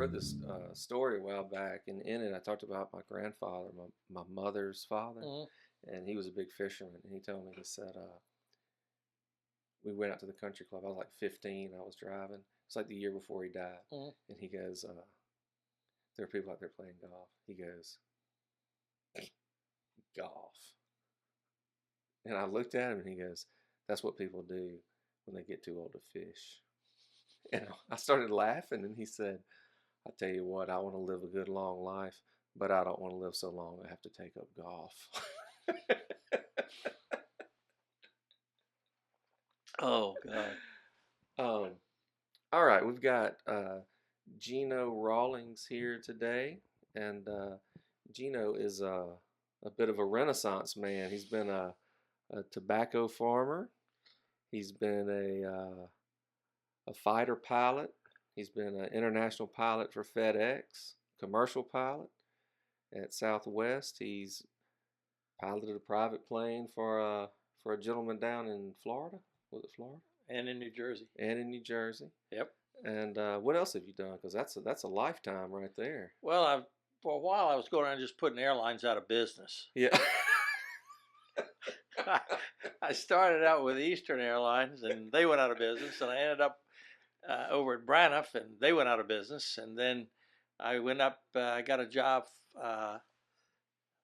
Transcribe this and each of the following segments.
heard this story a while back, and in it I talked about my grandfather, my mother's father, Mm, and he was a big fisherman. And he told me, he said, we went out to the country club. I was like 15. I was driving. It's like the year before he died. mm. And he goes, there are people out there playing golf. He goes, golf. And I looked at him and he goes, that's what people do when they get too old to fish. And I started laughing and he said, I tell you what, I want to live a good long life, but I don't want to live so long I have to take up golf. Oh God. um, all right, we've got Gino Rawlings here today, and Gino is a bit of a renaissance man. He's been a tobacco farmer. He's been a fighter pilot. He's been an international pilot for FedEx, commercial pilot at Southwest. He's piloted a private plane for a gentleman down in Florida. Was it Florida? And in New Jersey. And in New Jersey. Yep. And what else have you done? Because that's a lifetime right there. Well, for a while I was going around just putting airlines out of business. Yeah. I started out with Eastern Airlines, and they went out of business, and I ended up over at Braniff, and they went out of business, and then I went up. I got a job.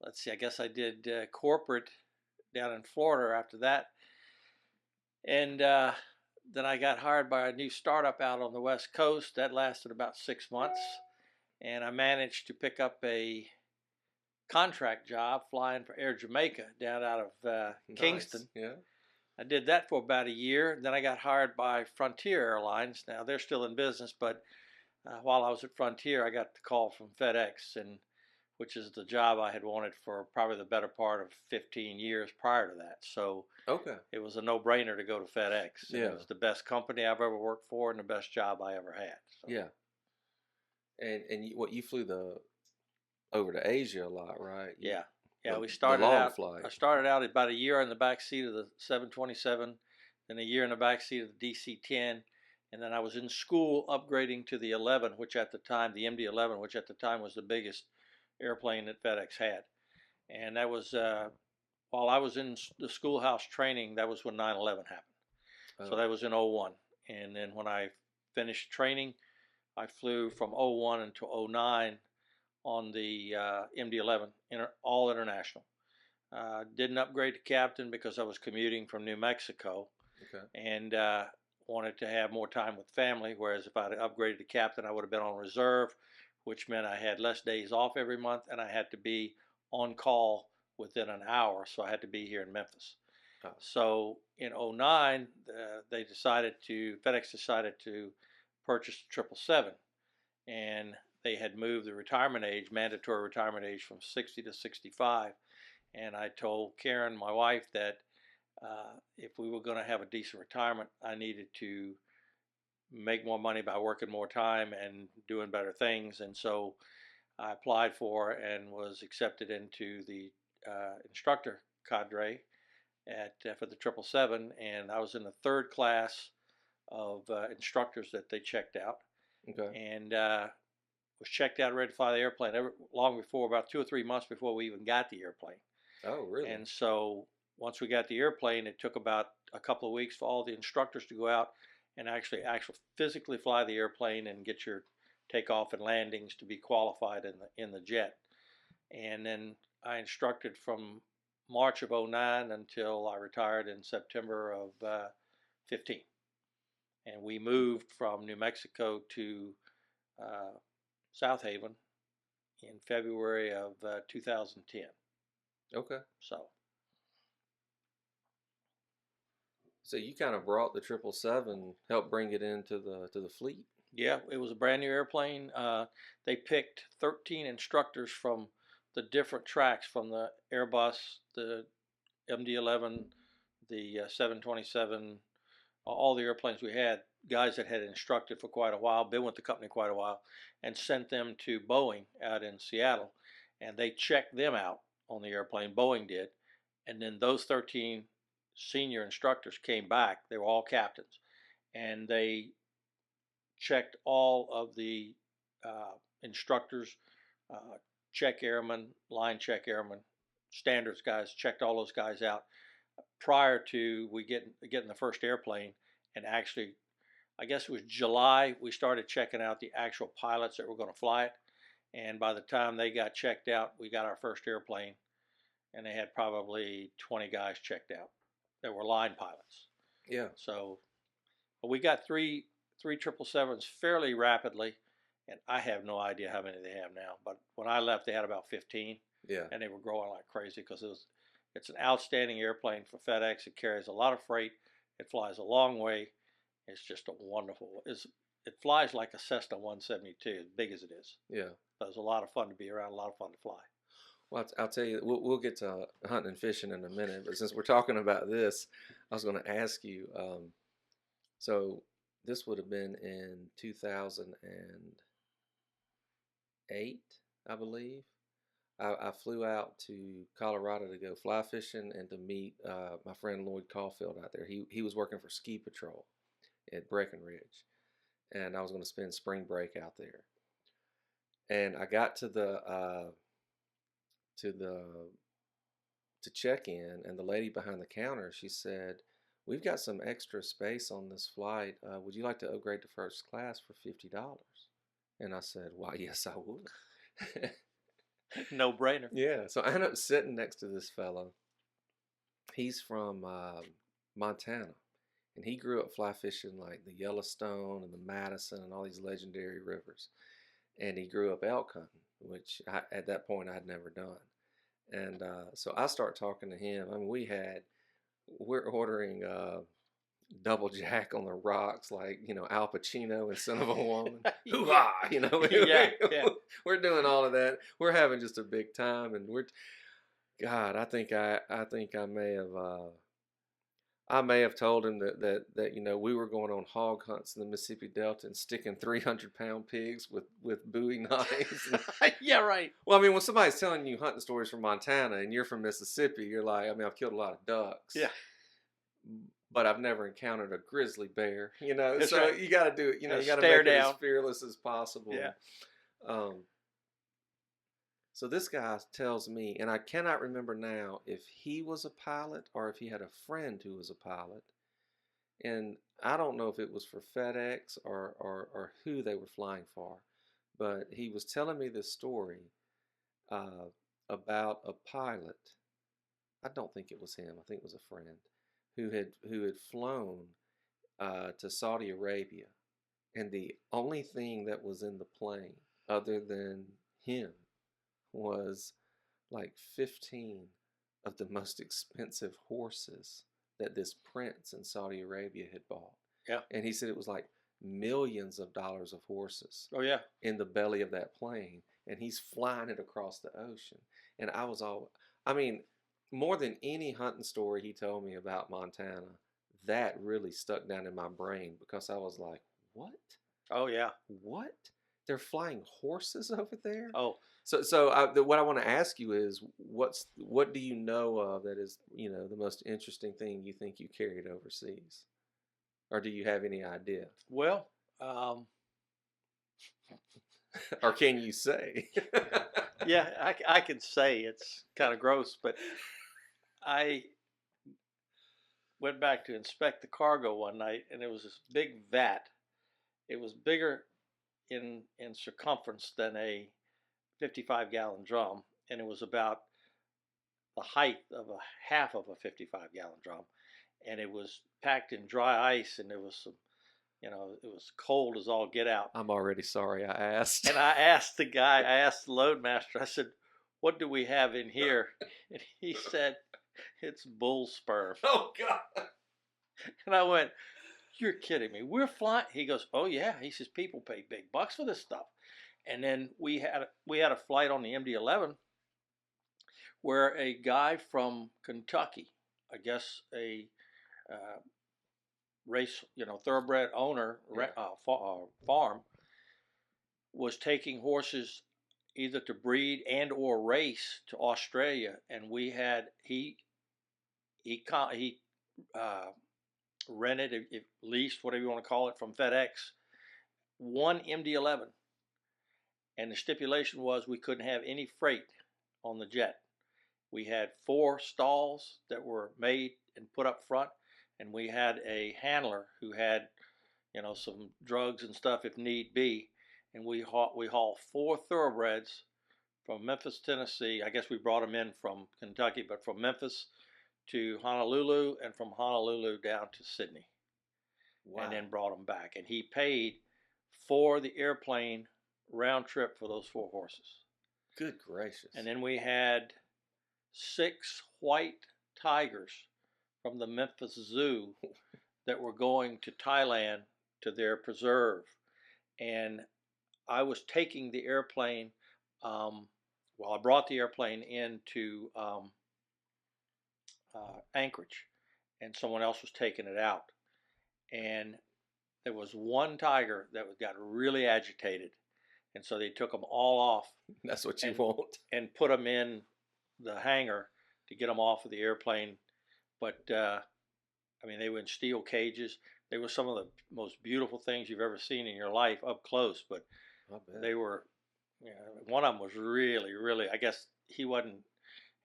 Let's see. I guess I did corporate down in Florida after that, and then I got hired by a new startup out on the West Coast. That lasted about 6 months, and I managed to pick up a contract job flying for Air Jamaica down out of Kingston. Nice. Yeah. I did that for about a year. Then I got hired by Frontier Airlines. Now they're still in business, but while I was at Frontier, I got the call from FedEx, and which is the job I had wanted for probably the better part of 15 years prior to that. So Okay. it was a no-brainer to go to FedEx. Yeah. It was the best company I've ever worked for and the best job I ever had. So. Yeah. And you flew over to Asia a lot, right? Yeah. Yeah, we the started long out. flight. I started out about a year in the back seat of the 727, then a year in the back seat of the DC-10, and then I was in school upgrading to the 11, which at the time, the MD-11, which at the time was the biggest airplane that FedEx had. And that was while I was in the schoolhouse training. That was when 9/11 happened. So that was in 01. And then when I finished training, I flew from 01 until 09 on the MD-11, all international. Didn't upgrade to captain because I was commuting from New Mexico. Okay. And wanted to have more time with family, whereas if I had upgraded to captain, I would have been on reserve, which meant I had less days off every month, and I had to be on call within an hour, so I had to be here in Memphis. Oh. So in 09, FedEx decided to purchase the 777, and they had moved the retirement age, mandatory retirement age, from 60 to 65. And I told Karen, my wife, that if we were going to have a decent retirement, I needed to make more money by working more time and doing better things. And so I applied for and was accepted into the instructor cadre for the 777. And I was in the third class of instructors that they checked out. Okay. And was checked out ready to fly the airplane long before, about 2 or 3 months before we even got the airplane. Oh, really? And so once we got the airplane, it took about a couple of weeks for all the instructors to go out and actually physically fly the airplane and get your takeoff and landings to be qualified in the jet. And then I instructed from March of 09 until I retired in September of 15. And we moved from New Mexico to South Haven in February of 2010. Okay. So you kind of brought the 777, helped bring it into the fleet. Yeah, it was a brand new airplane. They picked 13 instructors from the different tracks, from the Airbus, the MD-11, the 727, all the airplanes we had, guys that had instructed for quite a while, been with the company quite a while, and sent them to Boeing out in Seattle. And they checked them out on the airplane, Boeing did. And then those 13 senior instructors came back. They were all captains. And they checked all of the instructors, uh, check airmen, line check airmen, standards guys, checked all those guys out prior to we getting the first airplane. And actually, I guess it was July, we started checking out the actual pilots that were going to fly it. And by the time they got checked out, we got our first airplane, and they had probably 20 guys checked out that were line pilots. Yeah. So we got three 777s fairly rapidly, and I have no idea how many they have now. But when I left, they had about 15. Yeah. And they were growing like crazy because it's an outstanding airplane for FedEx. It carries a lot of freight. It flies a long way. It's just a wonderful. It flies like a Cessna 172, as big as it is. Yeah. So it's a lot of fun to be around, a lot of fun to fly. Well, I'll tell you, we'll get to hunting and fishing in a minute, but since we're talking about this, I was going to ask you, so this would have been in 2008, I believe. I flew out to Colorado to go fly fishing and to meet my friend Lloyd Caulfield out there. He was working for Ski Patrol at Breckenridge, and I was going to spend spring break out there. And I got to check in, and the lady behind the counter, she said, "We've got some extra space on this flight. Would you like to upgrade to first class for $50?" And I said, "Why, yes, I would." No brainer. Yeah, so I ended up sitting next to this fellow. He's from Montana, and he grew up fly fishing like the Yellowstone and the Madison and all these legendary rivers. And he grew up elk hunting, which at that point I'd never done. And so I start talking to him. I mean, we're ordering double jack on the rocks, like, Al Pacino in Son of a Woman. Hoo-ha! Yeah, yeah. We're doing all of that. We're having just a big time, and God, I think I may have told him that we were going on hog hunts in the Mississippi Delta and sticking 300-pound pigs with Bowie knives. Yeah, right. Well, I mean, when somebody's telling you hunting stories from Montana and you're from Mississippi, you're like, I mean, I've killed a lot of ducks. Yeah. But I've never encountered a grizzly bear, That's so right. you got to do it, you got to stare make it as down. fearless as possible. Yeah. So this guy tells me, and I cannot remember now if he was a pilot or if he had a friend who was a pilot. And I don't know if it was for FedEx or who they were flying for, but he was telling me this story about a pilot. I don't think it was him. I think it was a friend who had flown to Saudi Arabia, and the only thing that was in the plane other than him was like 15 of the most expensive horses that this prince in Saudi Arabia had bought. Yeah. And he said it was like millions of dollars of horses. Oh, yeah. In the belly of that plane, and he's flying it across the ocean. And I mean, more than any hunting story he told me about Montana, that really stuck down in my brain because I was like, what? Oh, yeah. What? They're flying horses over there? Oh. So what I want to ask you is, what do you know of that is, the most interesting thing you think you carried overseas? Or do you have any idea? Well, or can you say? Yeah, I can say it's kind of gross, but I went back to inspect the cargo one night, and it was this big vat. It was bigger in circumference than a 55-gallon drum, and it was about the height of a half of a 55-gallon drum, and it was packed in dry ice, and there was some, it was cold as all get out. I'm already sorry I asked. And I asked the loadmaster, I said, "What do we have in here?" And he said, "It's bull sperm." Oh, God. And I went, "You're kidding me. We're flying." He goes, "Oh, yeah." He says, "People pay big bucks for this stuff." And then we had a flight on the MD-11 where a guy from Kentucky, I guess a race, thoroughbred owner, farm, was taking horses either to breed and or race to Australia, and he rented, leased, whatever you want to call it, from FedEx, one MD-11, and the stipulation was we couldn't have any freight on the jet. We had 4 stalls that were made and put up front, and we had a handler who had, some drugs and stuff if need be, and we hauled 4 thoroughbreds from Memphis, Tennessee. I guess we brought them in from Kentucky, but from Memphis to Honolulu, and from Honolulu down to Sydney. Wow. And then brought them back. And he paid for the airplane round trip for those 4 horses. Good gracious. And then we had 6 white tigers from the Memphis Zoo that were going to Thailand to their preserve. And I was taking the airplane, I brought the airplane into Anchorage, and someone else was taking it out. And there was one tiger that got really agitated, and so they took them all off. That's what you want. And put them in the hangar to get them off of the airplane. But they were in steel cages. They were some of the most beautiful things you've ever seen in your life up close. But they were, one of them was really, really. I guess he wasn't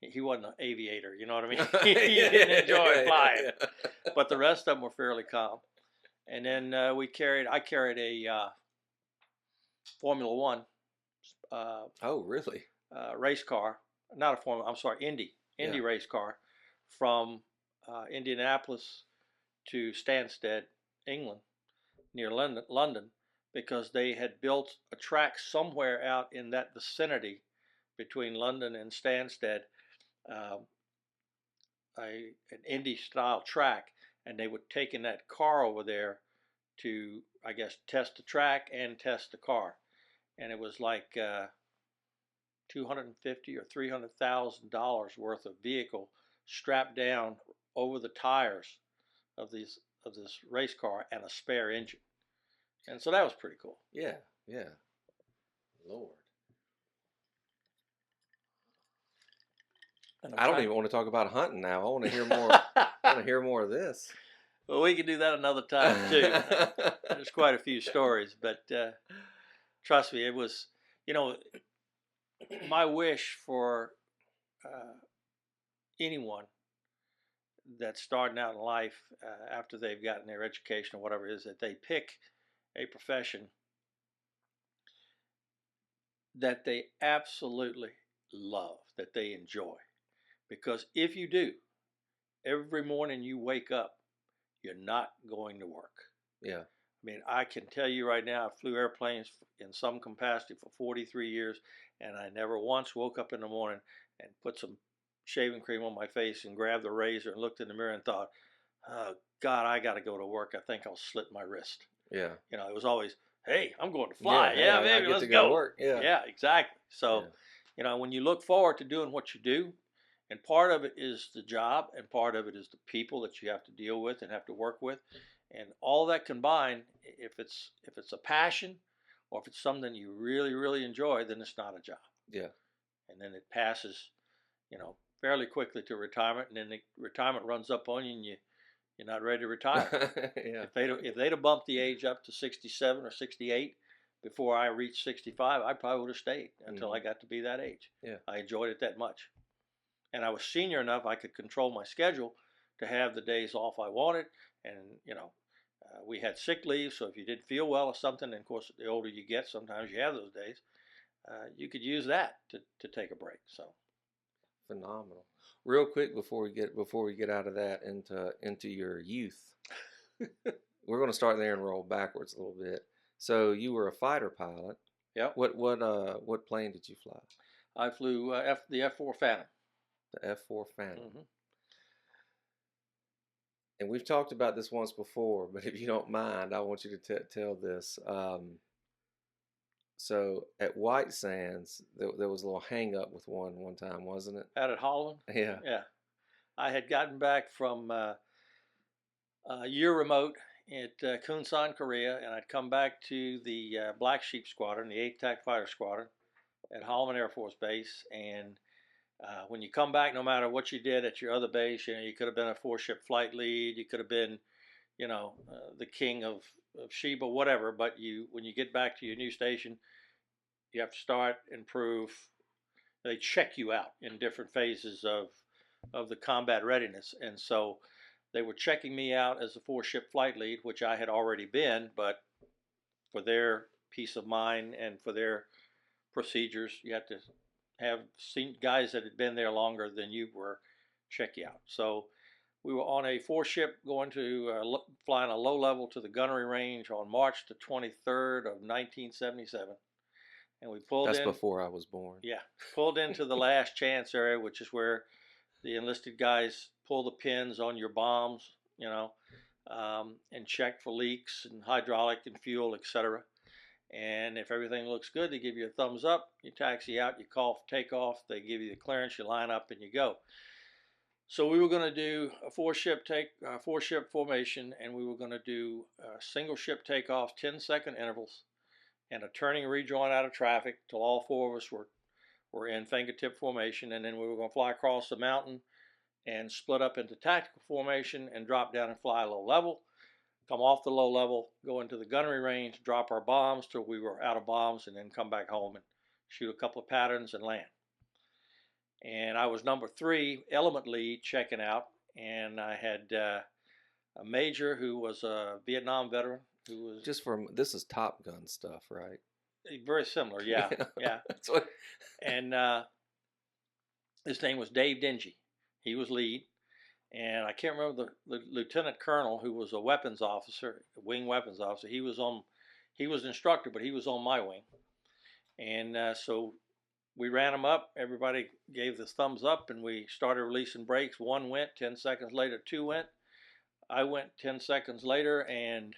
an aviator. You know what I mean? He didn't enjoy flying. But the rest of them were fairly calm. And then I carried a Formula One. Oh, really? Race car, not a Formula. I'm sorry, Indy race car, from Indianapolis to Stansted, England, near London, because they had built a track somewhere out in that vicinity between London and Stansted, an Indy style track, and they would take in that car over there to, I guess, test the track and test the car. And it was like $250,000 or $300,000 worth of vehicle strapped down over the tires of this race car and a spare engine. And so that was pretty cool. Yeah. Lord. I don't even want to talk about hunting now. I want to hear more. I want to hear more of this. Well, we can do that another time too. There's quite a few stories, but trust me, it was, my wish for anyone that's starting out in life after they've gotten their education or whatever it is, that they pick a profession that they absolutely love, that they enjoy. Because if you do, every morning you wake up, you're not going to work. Yeah. I mean, I can tell you right now, I flew airplanes in some capacity for 43 years, and I never once woke up in the morning and put some shaving cream on my face and grabbed the razor and looked in the mirror and thought, oh, God, I got to go to work. I think I'll slit my wrist. Yeah. It was always, hey, I'm going to fly. Yeah, baby, let's go. Work. Yeah, exactly. So, when you look forward to doing what you do, and part of it is the job, and part of it is the people that you have to deal with and have to work with, and all that combined, if it's a passion, or if it's something you really, really enjoy, then it's not a job. Yeah. And then it passes, fairly quickly to retirement, and then the retirement runs up on you, and you're not ready to retire. Yeah. If they'd have bumped the age up to 67 or 68 before I reached 65, I probably would have stayed until I got to be that age. Yeah. I enjoyed it that much. And I was senior enough I could control my schedule to have the days off I wanted. And, we had sick leave, so if you didn't feel well or something, and of course, the older you get, sometimes you have those days, you could use that to take a break. So phenomenal. Real quick before we get out of that into your youth, we're going to start there and roll backwards a little bit. So you were a fighter pilot. Yep. What plane did you fly? I flew the F-4 Phantom. The F-4 Phantom. Mm-hmm. And we've talked about this once before, but if you don't mind, I want you to tell this. So at White Sands, there was a little hang up with one time, wasn't it? Out at Holland? Yeah. Yeah. I had gotten back from a year remote at Kunsan, Korea, and I'd come back to the Black Sheep Squadron, the 8th Attack Fighter Squadron at Holloman Air Force Base. And when you come back, no matter what you did at your other base, you could have been a 4-ship flight lead, you could have been, the king of Sheba, whatever. But when you get back to your new station, you have to start, improve. They check you out in different phases of the combat readiness. And so they were checking me out as a 4-ship flight lead, which I had already been, but for their peace of mind and for their procedures, you have to have seen guys that had been there longer than you were check you out. So we were on a 4-ship going to flying a low level to the gunnery range on March the 23rd of 1977. And we pulled That's in. before I was born. Yeah, pulled into the last chance area, which is where the enlisted guys pull the pins on your bombs, and check for leaks and hydraulic and fuel, etc. And if everything looks good, they give you a thumbs up. You taxi out, you call for takeoff. They give you the clearance, you line up, and you go. So we were going to do a 4-ship formation, and we were going to do single ship takeoff, 10-second intervals, and a turning rejoin out of traffic till all 4 of us were in fingertip formation, and then we were going to fly across the mountain and split up into tactical formation and drop down and fly low level, come off the low level, go into the gunnery range, drop our bombs till we were out of bombs, and then come back home and shoot a couple of patterns and land. And I was number 3, element lead, checking out, and I had a major who was a Vietnam veteran who was this is Top Gun stuff, right? Very similar, yeah. That's what. And his name was Dave Dingy. He was lead, and I can't remember the lieutenant colonel who was a weapons officer, a wing weapons officer. He was instructor, but he was on my wing. And so we ran them up. Everybody gave the thumbs up, and we started releasing brakes. 1 went. 10 seconds later, 2 went. I went 10 seconds later and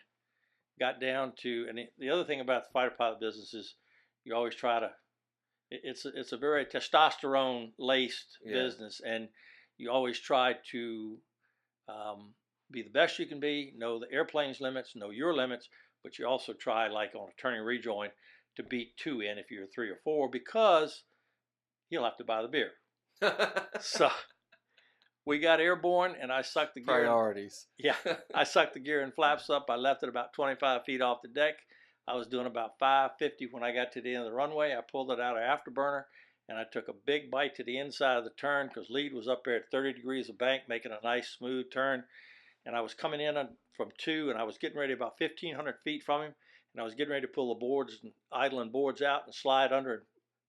got down to. And the other thing about the fighter pilot business is you always try to. It's a very testosterone laced business, and you always try to be the best you can be. Know the airplane's limits. Know your limits, but you also try, like on a turning rejoin, to beat 2 in if you're 3 or 4, because he'll have to buy the beer. So we got airborne, and I sucked the gear. Priorities. I sucked the gear and flaps up. I left it about 25 feet off the deck. I was doing about 550 when I got to the end of the runway. I pulled it out of afterburner, and I took a big bite to the inside of the turn because lead was up there at 30 degrees of bank, making a nice smooth turn. And I was coming in from 2, and I was getting ready about 1,500 feet from him, and I was getting ready to pull the boards and idling boards out and slide under and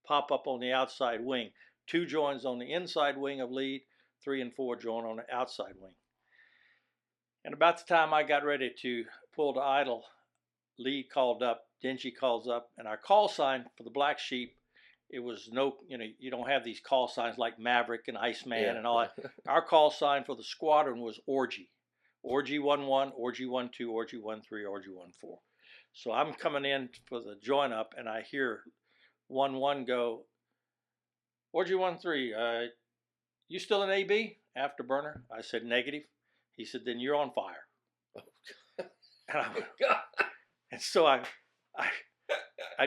pop up on the outside wing. 2 joins on the inside wing of lead, 3 and 4 join on the outside wing. And about the time I got ready to pull to idle, lead called up, Dingy calls up, and our call sign for the Black Sheep, it was no, you don't have these call signs like Maverick and Iceman and all that. Our call sign for the squadron was Orgy. Orgy 1-1, Orgy 1-2, Orgy 1-3, Orgy 1-4. So I'm coming in for the join up, and I hear 1-1 go, Orgy 1-3, you still in AB? Afterburner. I said, negative. He said, then you're on fire. And so I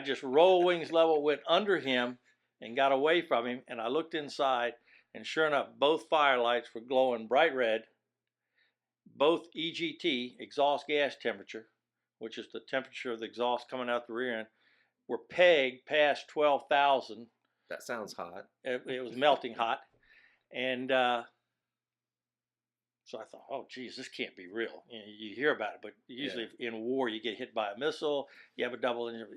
just roll wings level, went under him and got away from him, and I looked inside, and sure enough, both fire lights were glowing bright red. Both EGT, exhaust gas temperature, which is the temperature of the exhaust coming out the rear end, were pegged past 12,000. That sounds hot. It was melting hot. And so I thought, oh, geez, this can't be real. You hear about it, but usually in war, you get hit by a missile, you have a double engine.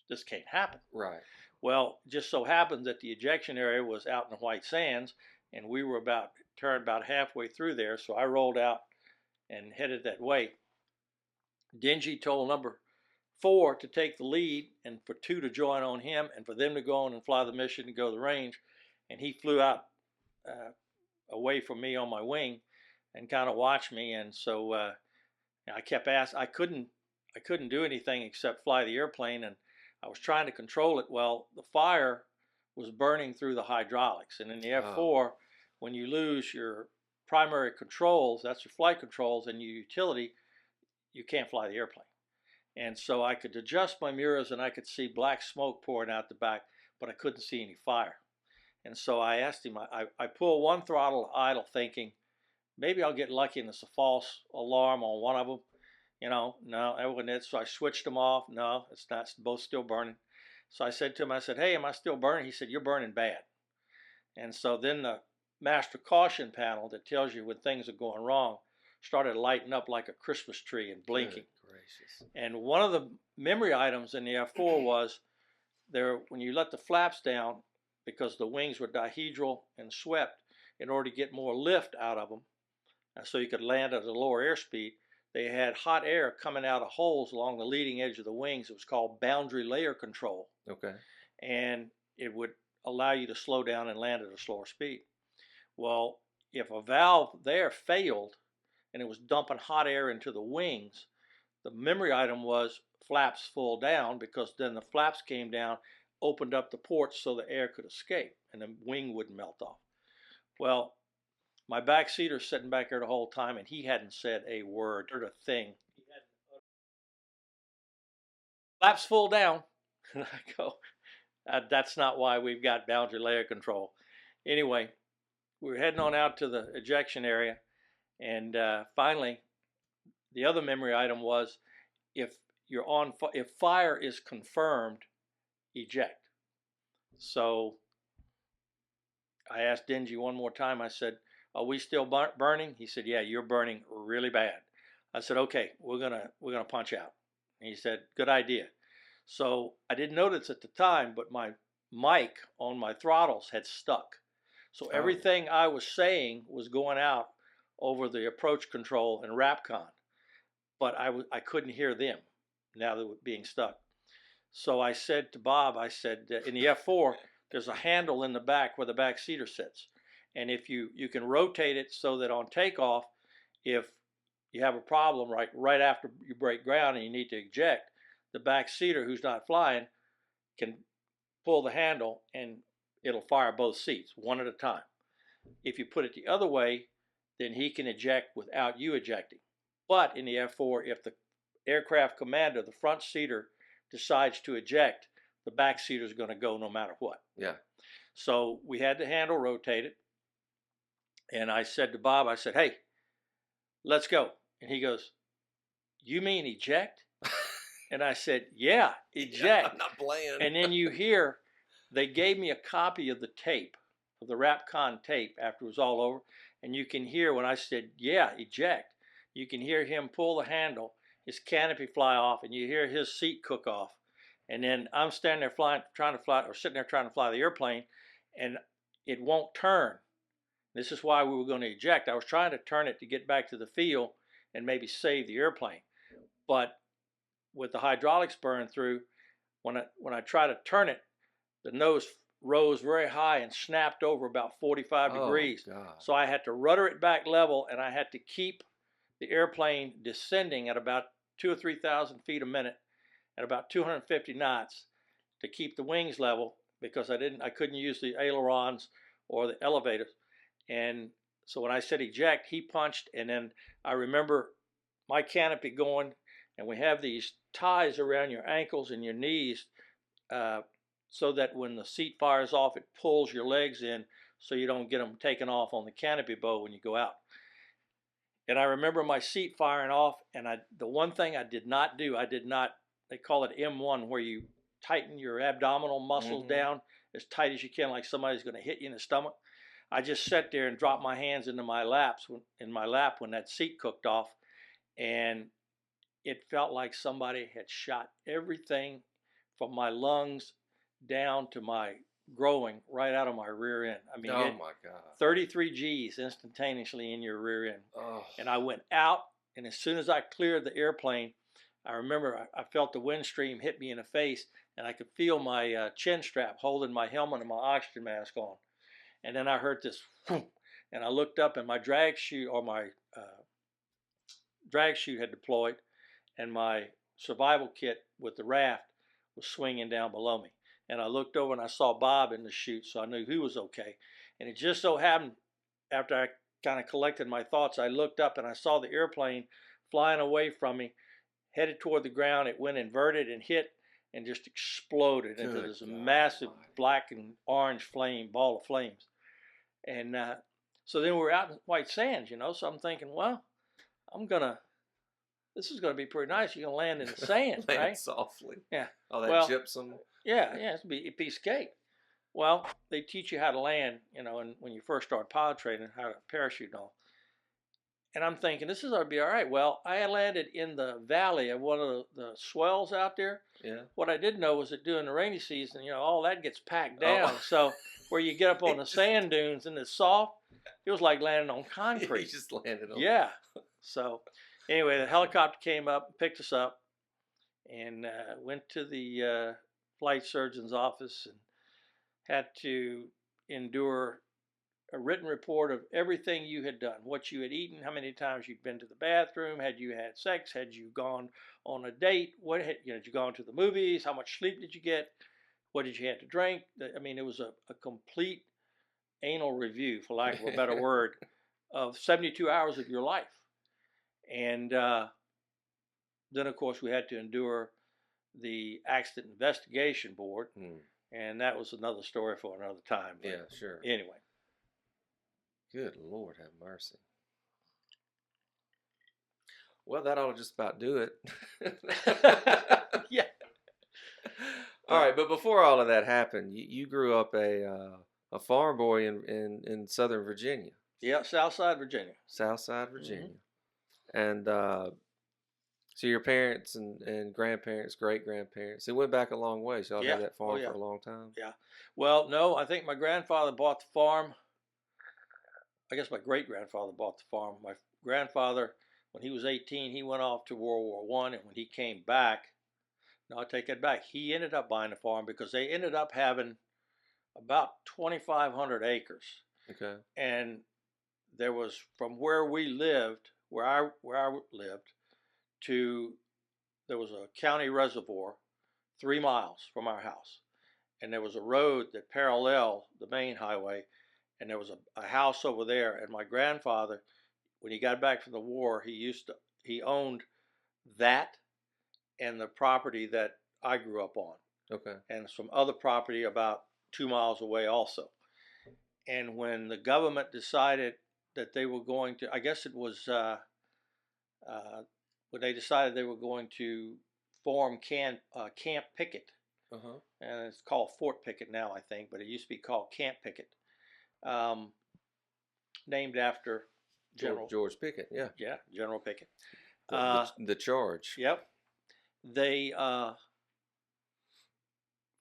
This can't happen. Right. Well, just so happens that the ejection area was out in the White Sands, and we were turned about halfway through there, so I rolled out and headed that way. Dingy told number 4 to take the lead and for 2 to join on him and for them to go on and fly the mission and go to the range, and he flew out away from me on my wing and kind of watched me, and so I kept asking. I couldn't do anything except fly the airplane, and I was trying to control it. Well, the fire was burning through the hydraulics, and in the F4, when you lose your primary controls, that's your flight controls, and your utility, you can't fly the airplane. And so I could adjust my mirrors, and I could see black smoke pouring out the back, but I couldn't see any fire. And so I asked him, I pull one throttle idle thinking, maybe I'll get lucky and it's a false alarm on one of them. No, that wasn't it. So I switched them off. No, it's not. It's both still burning. So I said to him, I said, hey, am I still burning? He said, you're burning bad. And so then the master caution panel that tells you when things are going wrong started lighting up like a Christmas tree and blinking. Good gracious. And one of the memory items in the F4 was there, when you let the flaps down, because the wings were dihedral and swept, in order to get more lift out of them, so you could land at a lower airspeed, they had hot air coming out of holes along the leading edge of the wings. It was called boundary layer control. Okay. And it would allow you to slow down and land at a slower speed. Well, if a valve there failed and it was dumping hot air into the wings, the memory item was flaps full down, because then the flaps came down, opened up the ports so the air could escape and the wing wouldn't melt off. Well, my back seater's sitting back there the whole time, and he hadn't said a word or a thing. Flaps full down. And I go, that's not why we've got boundary layer control. Anyway, we were heading on out to the ejection area, and finally, the other memory item was, if fire is confirmed, eject. So I asked Dingy one more time. I said, are we still burning? He said, yeah, you're burning really bad. I said, okay, we're gonna punch out. And he said, good idea. So I didn't notice at the time, but my mic on my throttles had stuck. So everything I was saying was going out over the approach control and RAPCON, but I couldn't hear them now they were being stuck. So I said to Bob, I said, in the F4, there's a handle in the back where the back seater sits. And if you can rotate it so that on takeoff, if you have a problem right after you break ground and you need to eject, the back seater who's not flying can pull the handle and it'll fire both seats one at a time. If you put it the other way, then he can eject without you ejecting. But in the F4, if the aircraft commander, the front seater, decides to eject, the back seater is going to go no matter what. Yeah. So we had the handle rotated. And I said to Bob, I said, hey, let's go. And he goes, you mean eject? And I said, yeah, eject. Yeah, I'm not playing. And then you hear, they gave me a copy of the tape, of the RAPCON tape after it was all over. And you can hear when I said, yeah, eject, you can hear him pull the handle, his canopy fly off, and you hear his seat cook off. And then I'm standing there sitting there trying to fly the airplane, and it won't turn. This is why we were going to eject. I was trying to turn it to get back to the field and maybe save the airplane. But with the hydraulics burned through, when I tried to turn it, the nose rose very high and snapped over about 45 degrees. God. So I had to rudder it back level, and I had to keep the airplane descending at about 2,000 or 3,000 feet a minute at about 250 knots to keep the wings level, because I couldn't use the ailerons or the elevators. And so when I said eject, he punched, and then I remember my canopy going, and we have these ties around your ankles and your knees so that when the seat fires off, it pulls your legs in so you don't get them taken off on the canopy bow when you go out. And I remember my seat firing off, and the one thing I did not do, they call it M1, where you tighten your abdominal muscles down as tight as you can, like somebody's going to hit you in the stomach. I just sat there and dropped my hands into my lap when that seat cooked off, and it felt like somebody had shot everything from my lungs down to my growing right out of my rear end. I mean, my God. 33 G's instantaneously in your rear end. Oh. And I went out, and as soon as I cleared the airplane, I remember I felt the wind stream hit me in the face, and I could feel my chin strap holding my helmet and my oxygen mask on. And then I heard this, whoom, and I looked up, and my drag chute had deployed, and my survival kit with the raft was swinging down below me. And I looked over and I saw Bob in the chute, so I knew he was okay. And it just so happened, after I kind of collected my thoughts, I looked up and I saw the airplane flying away from me, headed toward the ground. It went inverted and hit and just exploded into this massive black and orange ball of flames. And so then we were out in White Sands, so I'm thinking, well, I'm gonna this is going to be pretty nice. You're going to land in the sand, Land right? softly. Yeah. All that Well, gypsum. yeah, it's be a piece of cake. Well, they teach you how to land, and when you first start pilot training, how to parachute and all. And I'm thinking, this is going to be all right. Well, I landed in the valley of one of the swells out there. Yeah. What I didn't know was that during the rainy season, all that gets packed Oh. down. So where you get up on the sand dunes and it's soft, it was like landing on You concrete. just landed on. Yeah. So anyway, the helicopter came up and picked us up, and went to the flight surgeon's office and had to endure a written report of everything you had done, what you had eaten, how many times you'd been to the bathroom, had you had sex, had you gone on a date, had you gone to the movies, how much sleep did you get, what did you have to drink. I mean, it was a complete anal review, for lack of a better word, of 72 hours of your life. And then, of course, we had to endure the accident investigation board, and that was another story for another time. But yeah, sure. Anyway. Good Lord, have mercy. Well, that ought to just about do it. Yeah. All right, but before all of that happened, you grew up a farm boy in Southern Virginia. Yeah, Southside Virginia. Southside Virginia. And so your parents and grandparents, great-grandparents, it went back a long way. So y'all had that farm for a long time? Yeah. Well, no, I think my grandfather bought the farm. I guess my great-grandfather bought the farm. My grandfather, when he was 18, he went off to World War I, and when he came back, no, I take that back. He ended up buying the farm because they ended up having about 2,500 acres. Okay. And there was, from where we lived, where I lived, to, there was a county reservoir 3 miles from our house. And there was a road that paralleled the main highway, and there was a house over there. And my grandfather, when he got back from the war, he owned that and the property that I grew up on. Okay. And some other property about 2 miles away also. And when the government decided that they were going to, I guess it was when they decided they were going to form Camp Pickett. And it's called Fort Pickett now, I think, but it used to be called Camp Pickett. Named after George Pickett, yeah. Yeah, General Pickett. The charge. Yep. They, for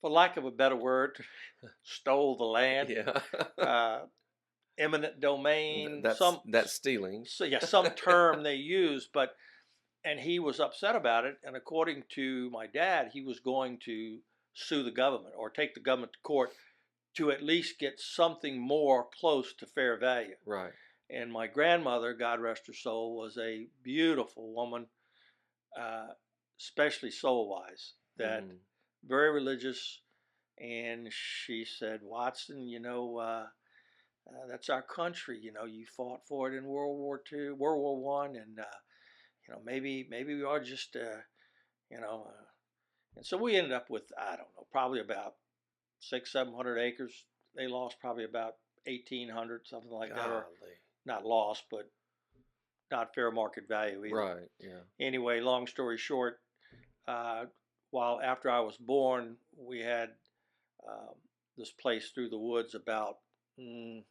lack of a better word, stole the land. Yeah. Eminent domain. That's stealing. So yeah, some term they used, and he was upset about it. And according to my dad, he was going to sue the government or take the government to court to at least get something more close to fair value. Right. And my grandmother, God rest her soul, was a beautiful woman, especially soul-wise, that very religious. And she said, Watson, that's our country. You fought for it in World War II, World War I, and maybe we are just, and so we ended up with, I don't know, probably about 600-700 acres. They lost probably about 1,800, something like that, or not lost, but not fair market value either. Right. Yeah. Anyway, long story short, while after I was born, we had this place through the woods about 2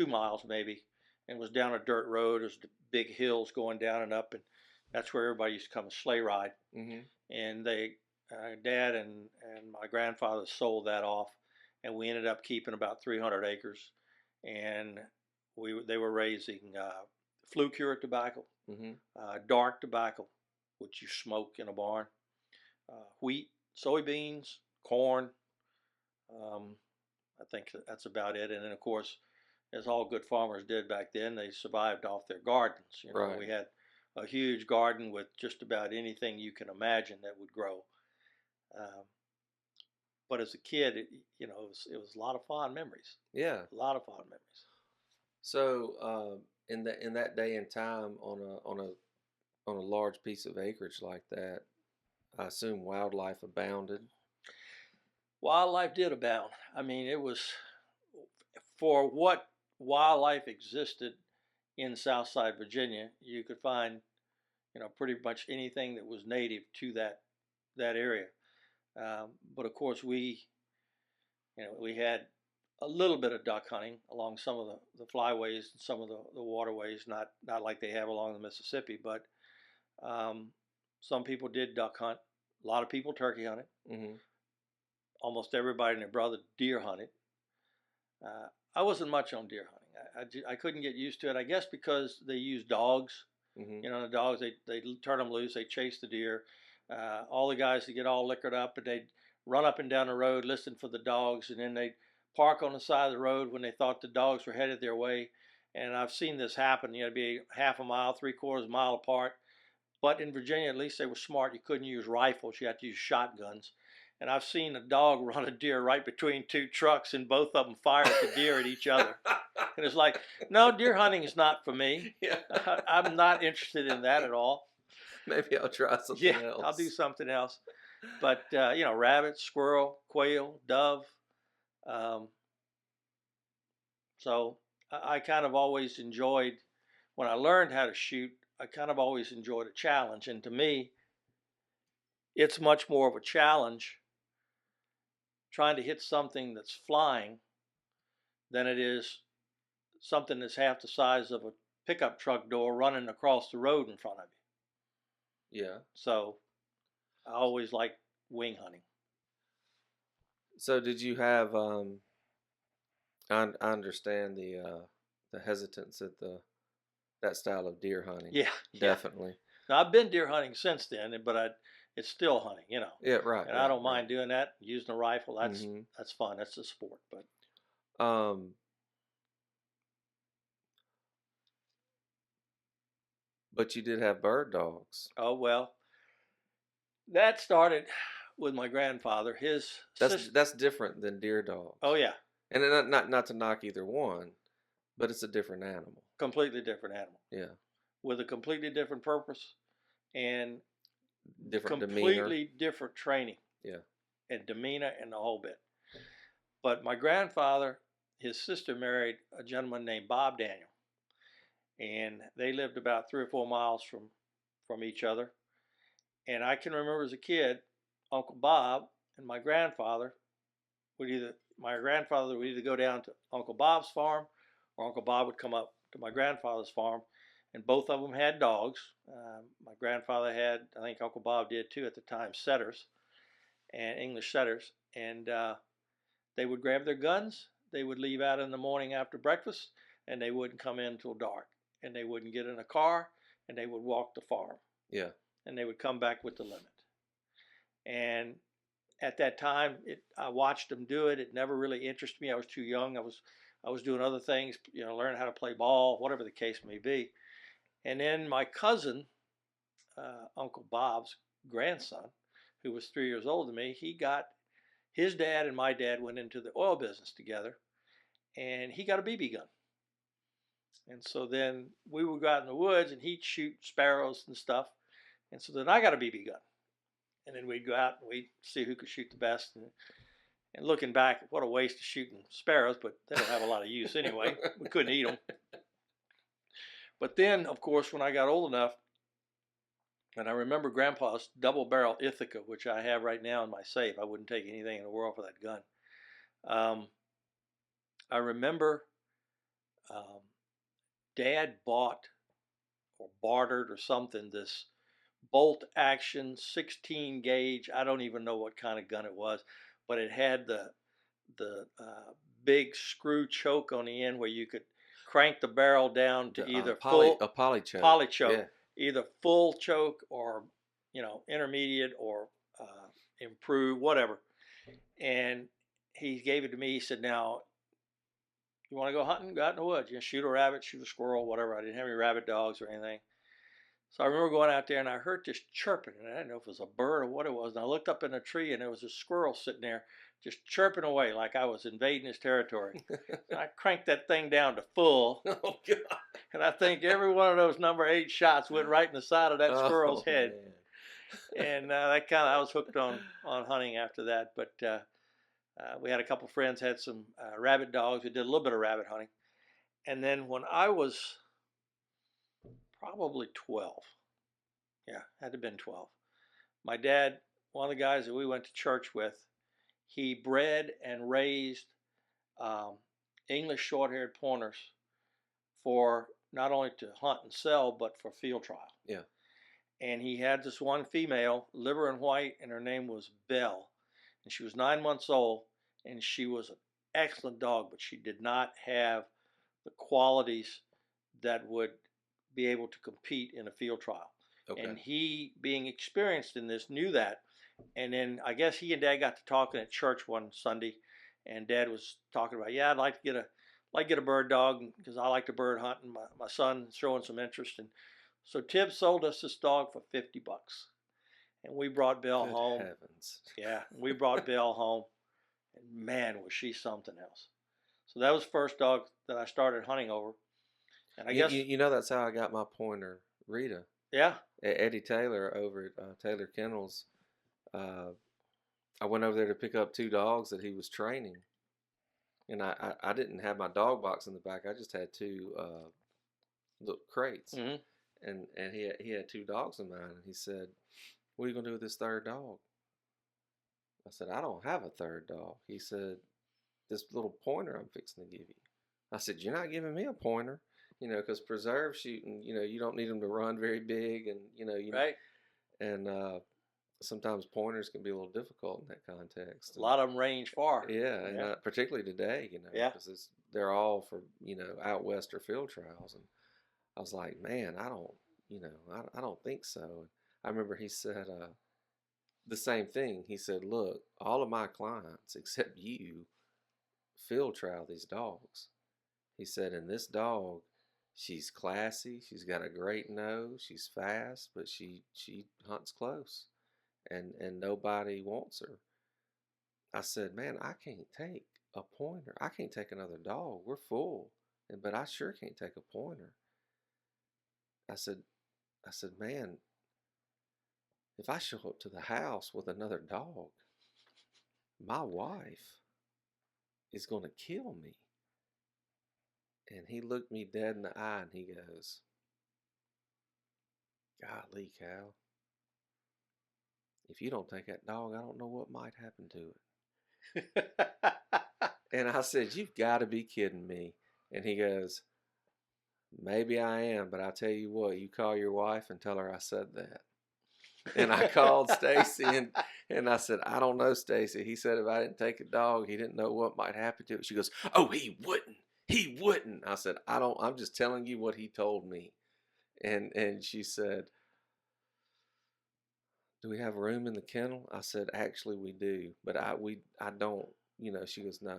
miles maybe, and it was down a dirt road. There's the big hills going down and up, and that's where everybody used to come and sleigh ride. And Dad and my grandfather sold that off, and we ended up keeping about 300 acres, and they were raising flue cured tobacco, dark tobacco, which you smoke in a barn, wheat, soybeans, corn. I think that's about it. And then, of course, as all good farmers did back then, they survived off their gardens. Right. We had a huge garden with just about anything you can imagine that would grow. But as a kid, it was a lot of fond memories. Yeah, a lot of fond memories. So in that day and time, on a large piece of acreage like that, I assume wildlife abounded. Wildlife did abound. I mean, it was, for what wildlife existed in Southside Virginia, you could find pretty much anything that was native to that area. But of course, we had a little bit of duck hunting along some of the flyways and some of the waterways, not like they have along the Mississippi, but some people did duck hunt. A lot of people turkey hunted. Mm-hmm. Almost everybody and their brother deer hunted. I wasn't much on deer hunting. I couldn't get used to it. I guess because they use dogs. Mm-hmm. The dogs, they turn them loose. They chase the deer. All the guys that get all liquored up, and they'd run up and down the road, listen for the dogs, and then they'd park on the side of the road when they thought the dogs were headed their way. And I've seen this happen. It'd be half a mile, 3/4 mile apart. But in Virginia, at least they were smart. You couldn't use rifles. You had to use shotguns. And I've seen a dog run a deer right between two trucks, and both of them fired the deer at each other. And it's like, no, deer hunting is not for me. Yeah. I'm not interested in that at all. Maybe I'll try something else. I'll do something else. But, rabbit, squirrel, quail, dove. So I kind of always enjoyed, when I learned how to shoot, I kind of always enjoyed a challenge. And to me, it's much more of a challenge trying to hit something that's flying than it is something that's half the size of a pickup truck door running across the road in front of you. Yeah. So I always liked wing hunting. So did you have? I understand the hesitance at that style of deer hunting. Yeah, definitely. Now I've been deer hunting since then, but it's still hunting, Yeah, right. And I don't mind doing that, using a rifle. That's Mm-hmm. that's fun. That's a sport. But you did have bird dogs. Oh well, that started with my grandfather. That's different than deer dogs. Oh yeah. And not to knock either one, but it's a different animal. Completely different animal. Yeah. With a completely different purpose and different completely demeanor. different training. Yeah. And demeanor and the whole bit. But my grandfather, his sister married a gentleman named Bob Daniel. And they lived about 3 or 4 miles from each other. And I can remember as a kid, Uncle Bob and my grandfather would either go down to Uncle Bob's farm, or Uncle Bob would come up to my grandfather's farm, and both of them had dogs. My grandfather had, I think Uncle Bob did too at the time, setters, and English setters, and they would grab their guns. They would leave out in the morning after breakfast, and they wouldn't come in until dark, and they wouldn't get in a car, and they would walk the farm. Yeah. And they would come back with the limit. And at that time, I watched them do it. It never really interested me. I was too young. I was doing other things, learning how to play ball, whatever the case may be. And then my cousin, Uncle Bob's grandson, who was 3 years older than me, his dad and my dad went into the oil business together, and he got a BB gun. And so then we would go out in the woods, and he'd shoot sparrows and stuff. And so then I got a BB gun. And then we'd go out and we'd see who could shoot the best. And looking back, what a waste of shooting sparrows, but they don't have a lot of use anyway. We couldn't eat them. But then, of course, when I got old enough, and I remember Grandpa's double-barrel Ithaca, which I have right now in my safe. I wouldn't take anything in the world for that gun. I remember Dad bought or bartered or something this bolt action 16 gauge. I don't even know what kind of gun it was, but it had the big screw choke on the end where you could crank the barrel down to either poly choke. Yeah. Either full choke or intermediate or improved, whatever. And he gave it to me. He said, "Now, you want to go hunting? Go out in the woods. Shoot a rabbit, shoot a squirrel, whatever." I didn't have any rabbit dogs or anything. So I remember going out there and I heard this chirping, and I didn't know if it was a bird or what it was. And I looked up in a tree and there was a squirrel sitting there just chirping away like I was invading his territory. And I cranked that thing down to full. Oh, God. And I think every one of those number 8 shots went right in the side of that squirrel's head. Man. And I was hooked on hunting after that. But we had a couple friends had some rabbit dogs. We did a little bit of rabbit hunting. And then when I was probably 12, Yeah, had to have been 12. My dad, one of the guys that we went to church with, he bred and raised um, English short-haired pointers for not only to hunt and sell, but for field trial. Yeah. And he had this one female, liver and white, and her name was Belle. And she was 9 months old, and she was an excellent dog, but she did not have the qualities that would be able to compete in a field trial. Okay. And he, being experienced in this, knew that. And then I guess he and Dad got to talking at church one Sunday, and Dad was talking about, yeah, I'd like to get a bird dog because I like to bird hunt, and my son's showing some interest. And so Tibbs sold us this dog for $50, and we brought Belle Good home. heavens. Yeah, we brought Belle home, and man, was she something else. So that was the first dog that I started hunting over. And I guess you know that's how I got my pointer, Rita. Yeah. Eddie Taylor over at Taylor Kennels. I went over there to pick up 2 dogs that he was training, and I didn't have my dog box in the back. I just had 2 little crates, Mm-hmm. and he had 2 dogs in mine, and he said, "What are you gonna do with this 3rd dog?" I said, "I don't have a 3rd dog." He said, "This little pointer I'm fixing to give you." I said, "You're not giving me a pointer, because preserve shooting, you don't need them to run very big, and Right. and sometimes pointers can be a little difficult in that context. A lot of them range far. Yeah, Yeah. and particularly today, Yeah. because they're all for out west or field trials, and I was like, man, I don't think so. And I remember he said the same thing. He said, look, all of my clients except you field trial these dogs. He said, and this dog, she's classy, she's got a great nose, she's fast, but she hunts close, and nobody wants her. I said, man, I can't take a pointer. I can't take another dog. We're full, but I sure can't take a pointer. I said, man, if I show up to the house with another dog, my wife is going to kill me. And he looked me dead in the eye and he goes, golly, Cal, if you don't take that dog, I don't know what might happen to it. And I said, you've got to be kidding me. And he goes, maybe I am, but I tell you what, you call your wife and tell her I said that. And I called Stacy and I said, I don't know, Stacy. He said if I didn't take a dog, he didn't know what might happen to it. She goes, oh, he wouldn't. He wouldn't. I said, I'm just telling you what he told me. And she said, do we have room in the kennel? I said, actually we do, but I don't, she goes, no,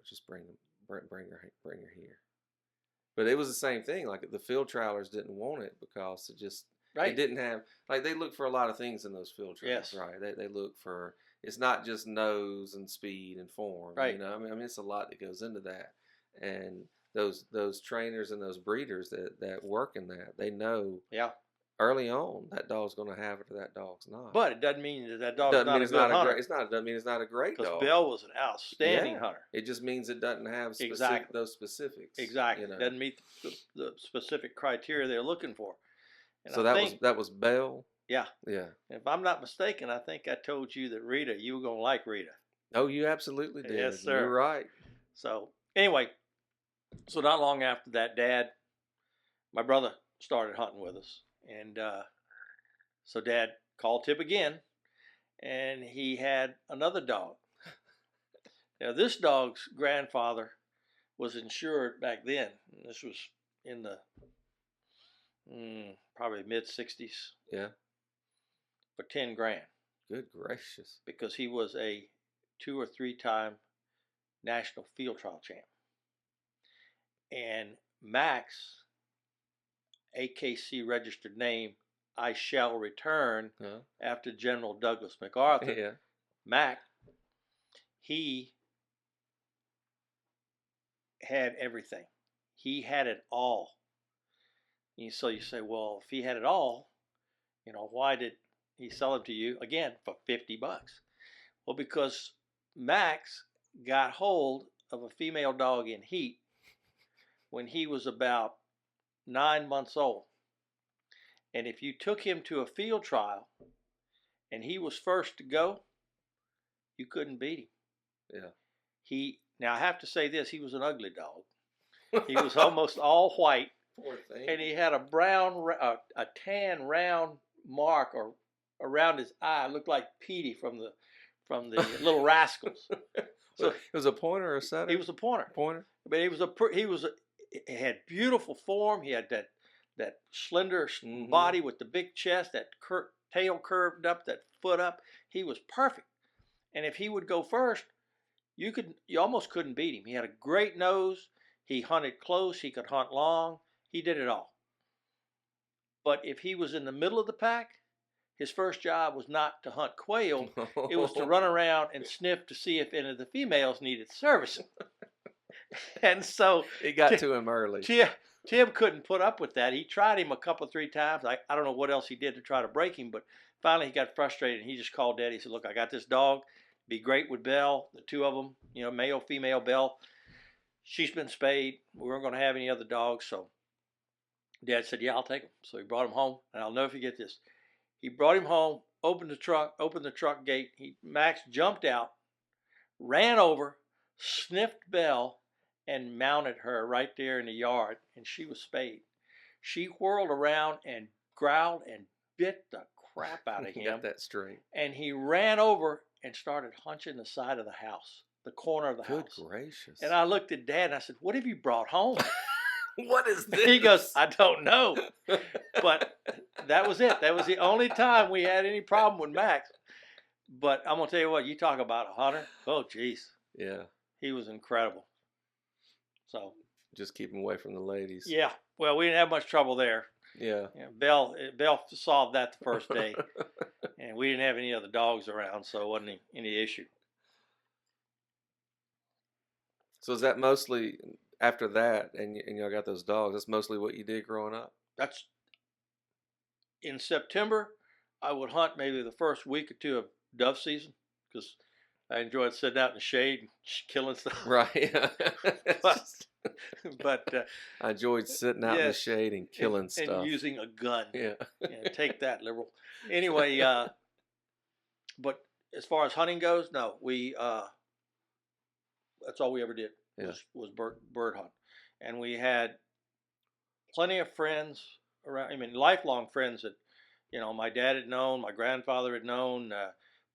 just bring her here. But it was the same thing. Like the field trialers didn't want it because Right. It didn't have, like, they look for a lot of things in those field trials, Yes. right? They look for, it's not just nose and speed and form, Right. I mean, it's a lot that goes into that. And those trainers and those breeders that work in that, they know early on that dog's going to have it or that dog's not. But it doesn't mean that dog's not a good hunter. Doesn't mean it's not a great dog. Because Belle was an outstanding hunter. It just means it doesn't have those specifics. Exactly. It doesn't meet the specific criteria they're looking for. And so that was Belle? Yeah. Yeah. If I'm not mistaken, I think I told you that Rita, you were going to like Rita. Oh, you absolutely did. Yes, sir. You're right. So anyway, so not long after that, my brother started hunting with us. And so Dad called Tip again, and he had another dog. Now, this dog's grandfather was insured back then. This was in the probably mid-60s. Yeah. For $10,000. Good gracious. Because he was a 2 or 3 time national field trial champ. And Max, AKC registered name, I shall return, after General Douglas MacArthur. Yeah. Mac, he had everything. He had it all. So you say, well, if he had it all, why did he sell it to you again for $50? Well, because Max got hold of a female dog in heat when he was about 9 months old. And if you took him to a field trial and he was first to go, you couldn't beat him. Yeah. Now I have to say this, he was an ugly dog. He was almost all white. Poor thing. And he had a tan round mark or around his eye. It looked like Petey from the Little Rascals. So it was a pointer or a setter? He was a pointer. Pointer. But he had beautiful form. He had that slender body with the big chest, that tail curved up, that foot up. He was perfect. And if he would go first, you almost couldn't beat him. He had a great nose. He hunted close. He could hunt long. He did it all. But if he was in the middle of the pack, his first job was not to hunt quail. It was to run around and sniff to see if any of the females needed servicing. And so it got to him early. Tim couldn't put up with that. He tried him a couple, 3 times. I don't know what else he did to try to break him, but finally he got frustrated and he just called Daddy. He said, "Look, I got this dog. Be great with Belle, the 2 of them, male, female Belle. She's been spayed. We weren't going to have any other dogs." So Dad said, "Yeah, I'll take him." So he brought him home, and I'll never forget this. He brought him home, opened the truck gate. Max jumped out, ran over, sniffed Belle, and mounted her right there in the yard, and she was spayed. She whirled around and growled and bit the crap out of him. Got that straight. And he ran over and started hunching the side of the house, the corner of the house. Good gracious. And I looked at Dad and I said, "What have you brought home?" What is this? He goes, "I don't know." But that was it. That was the only time we had any problem with Max. But I'm going to tell you what, you talk about a hunter. Oh, geez. Yeah. He was incredible. So. Just keep him away from the ladies. Yeah. Well, we didn't have much trouble there. Yeah. Belle solved that the first day. And we didn't have any other dogs around, so it wasn't any issue. So is that mostly, after that, and y'all got those dogs, that's mostly what you did growing up? That's in September. I would hunt maybe the first week or 2 of dove season because I enjoyed sitting out in the shade and killing stuff. Right. but I enjoyed sitting out in the shade and killing stuff. And using a gun. Yeah. Take that, liberal. Anyway, but as far as hunting goes, no, that's all we ever did was bird hunt. And we had plenty of friends around, lifelong friends that, my dad had known, my grandfather had known,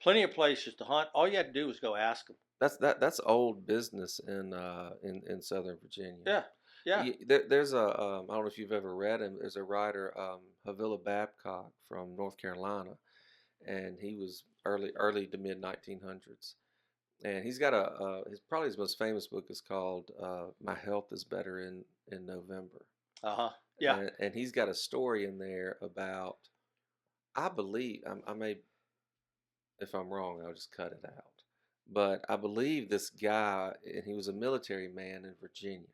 plenty of places to hunt. All you had to do was go ask them. That's old business in Southern Virginia. Yeah. There's I don't know if you've ever read him. There's a writer, Havila Babcock from North Carolina, and he was early to mid 1900s. And he's got probably his most famous book is called "My Health is Better in November." Yeah. And he's got a story in there about, I believe, I may, if I'm wrong, I'll just cut it out. But I believe this guy, and he was a military man in Virginia,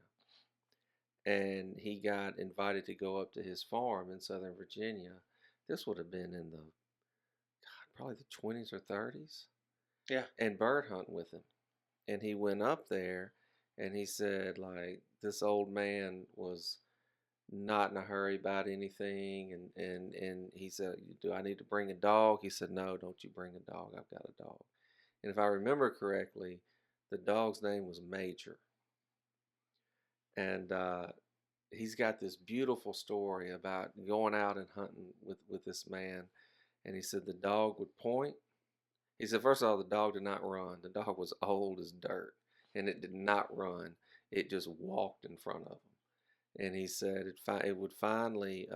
and he got invited to go up to his farm in Southern Virginia. This would have been in probably the 20s or 30s. Yeah. And bird hunt with him. And he went up there and he said, like, this old man was not in a hurry about anything. And he said, "Do I need to bring a dog?" He said, "No, don't you bring a dog. I've got a dog." And if I remember correctly, the dog's name was Major. And he's got this beautiful story about going out and hunting with this man. And he said the dog would point. He said, first of all, the dog did not run. The dog was old as dirt, and it did not run. It just walked in front of him. And he said it would finally,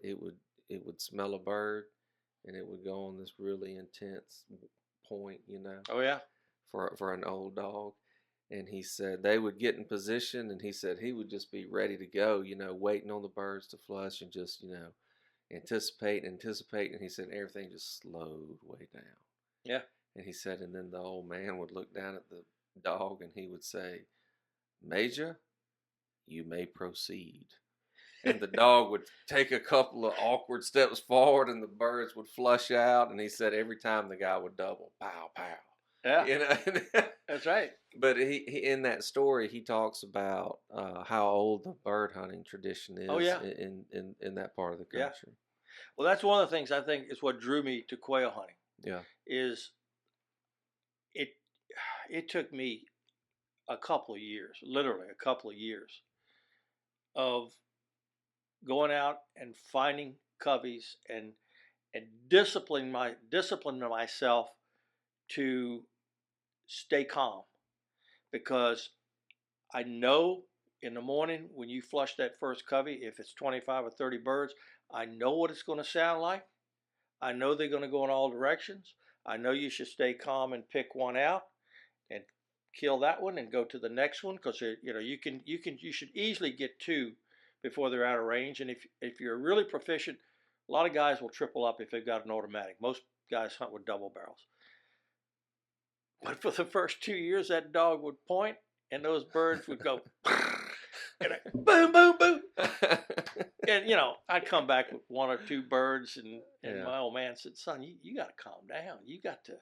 it would smell a bird, and it would go on this really intense point, Oh, yeah. For an old dog. And he said they would get in position, and he said he would just be ready to go, waiting on the birds to flush and just, anticipate. And he said everything just slowed way down. Yeah. And he said, and then the old man would look down at the dog and he would say, "Major, you may proceed." And the dog would take a couple of awkward steps forward and the birds would flush out. And he said every time the guy would double, pow, pow. Yeah. That's right. But he in that story, he talks about how old the bird hunting tradition is Oh, yeah. in that part of the country. Well, that's one of the things I think is what drew me to quail hunting. Yeah. Is it? It took me a couple of years, literally a couple of years, of going out and finding coveys and disciplining myself to stay calm, because I know in the morning when you flush that first covey, if it's 25 or 30 birds, I know what it's going to sound like. I know they're going to go in all directions. I know you should stay calm and pick one out and kill that one and go to the next one, because you should easily get two before they're out of range. And if you're really proficient, a lot of guys will triple up if they've got an automatic. Most guys hunt with double barrels. But for the first 2 years, that dog would point, and those birds would go, and boom, boom, boom. And, I'd come back with one or two birds, and Yeah. my old man said, son, you got to calm down. You got to,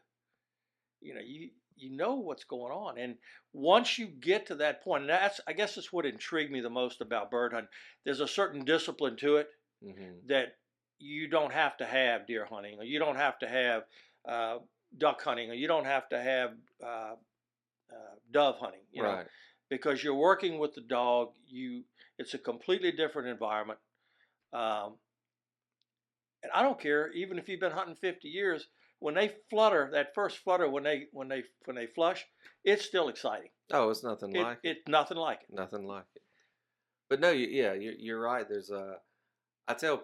you know what's going on. And once you get to that point, and I guess that's what intrigued me the most about bird hunting. There's a certain discipline to it that you don't have to have deer hunting, or you don't have to have duck hunting, or you don't have to have dove hunting, Right. because you're working with the dog. It's a completely different environment. And I don't care, even if you've been hunting 50 years, when they flutter, that first flutter, when they flush, it's still exciting. Oh, it's nothing like it. It's nothing like it. Nothing like it. But no, you're right. There's I tell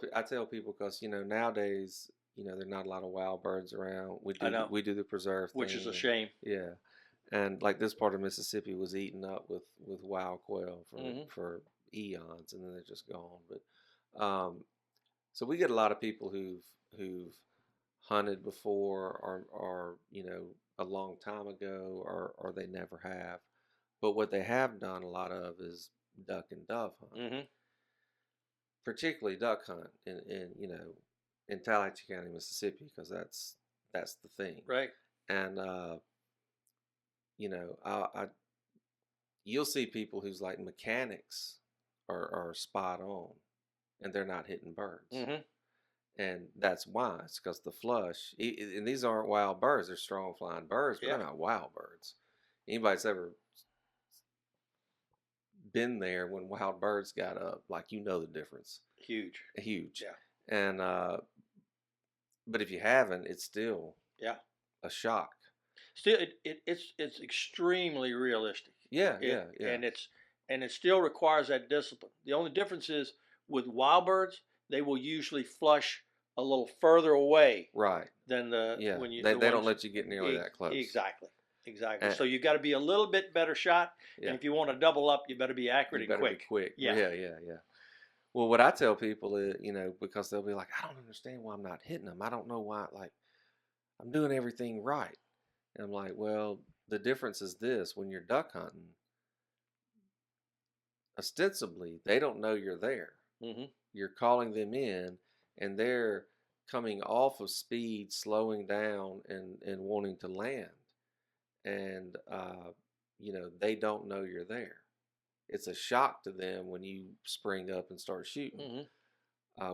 people, because nowadays there are not a lot of wild birds around. We do the preserve thing, which is a shame. Yeah, and like this part of Mississippi was eaten up with wild quail for eons, and then they're just gone. But so we get a lot of people who've hunted before, or a long time ago, or they never have. But what they have done a lot of is duck and dove hunt, particularly duck hunt in Tallahatchie County, Mississippi, because that's the thing, right? And you'll see people whose like mechanics are spot on, and they're not hitting birds. And that's why. It's because the flush, and these aren't wild birds. They're strong flying birds, but they're not wild birds. Anybody that's ever been there when wild birds got up, like, the difference. Huge. Yeah. And but if you haven't, it's still a shock. Still, it's extremely realistic. Yeah. And it still requires that discipline. The only difference is with wild birds, they will usually flush a little further away, right? Than when you they don't let you get nearly that close. Exactly. So you got to be a little bit better shot, and if you want to double up, you better be accurate and quick. Be quick. Yeah. Well, what I tell people is, because they'll be like, I don't understand why I'm not hitting them. I don't know why. Like, I'm doing everything right, and I'm like, well, the difference is this: when you're duck hunting, ostensibly they don't know you're there. You're calling them in, and they're coming off of speed, slowing down, and wanting to land. And they don't know you're there. It's a shock to them when you spring up and start shooting.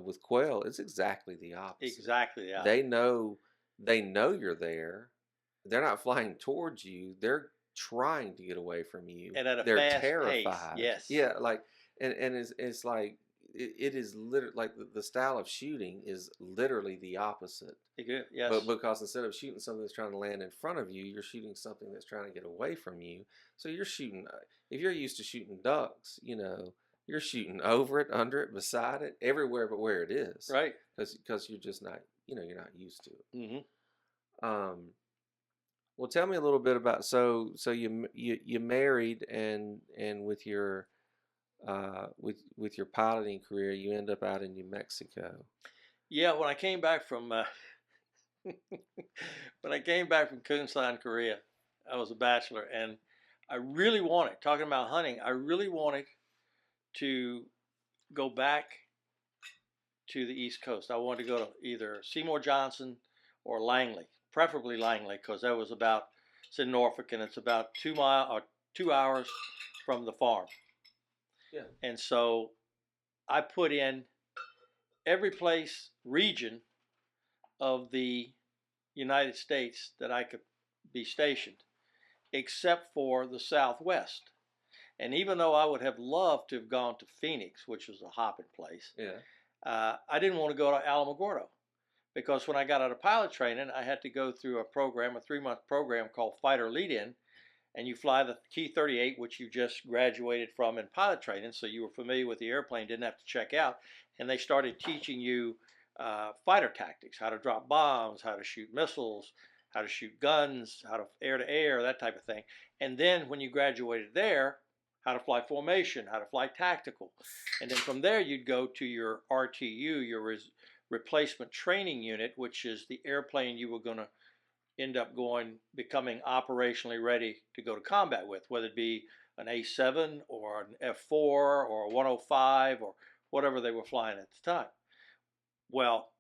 With quail, it's exactly the opposite. Exactly, yeah. They know you're there. They're not flying towards you. They're trying to get away from you. And at a they're fast terrified. pace. Yes. Yeah, like and it's like it is literally like the style of shooting is literally the opposite. Yes. But because instead of shooting something that's trying to land in front of you, you're shooting something that's trying to get away from you. So you're shooting. If you're used to shooting ducks, you're shooting over it, under it, beside it, everywhere but where it is. Right. Because you're just not, you're not used to it. Well, tell me a little bit about so you married, and with your with your piloting career, you end up out in New Mexico. Yeah, when I came back from Kunsan, Korea, I was a bachelor, and I really wanted, talking about hunting, I really wanted to go back to the East Coast. I wanted to go to either Seymour Johnson or Langley, preferably Langley, because that was it's in Norfolk, and it's about 2 hours from the farm. Yeah. And so I put in every place, region of the United States that I could be stationed, except for the Southwest. And even though I would have loved to have gone to Phoenix, which was a hopping place, Yeah. I didn't want to go to Alamogordo because when I got out of pilot training, I had to go through a program, a 3-month program called Fighter Lead-In, and you fly the T-38, which you just graduated from in pilot training, so you were familiar with the airplane, didn't have to check out, and they started teaching you fighter tactics, how to drop bombs, how to shoot missiles, how to shoot guns, how to air, that type of thing. And then when you graduated there, how to fly formation, how to fly tactical. And then from there, you'd go to your RTU, your replacement training unit, which is the airplane you were going to end up becoming operationally ready to go to combat with, whether it be an A7 or an F4 or a 105 or whatever they were flying at the time. Well,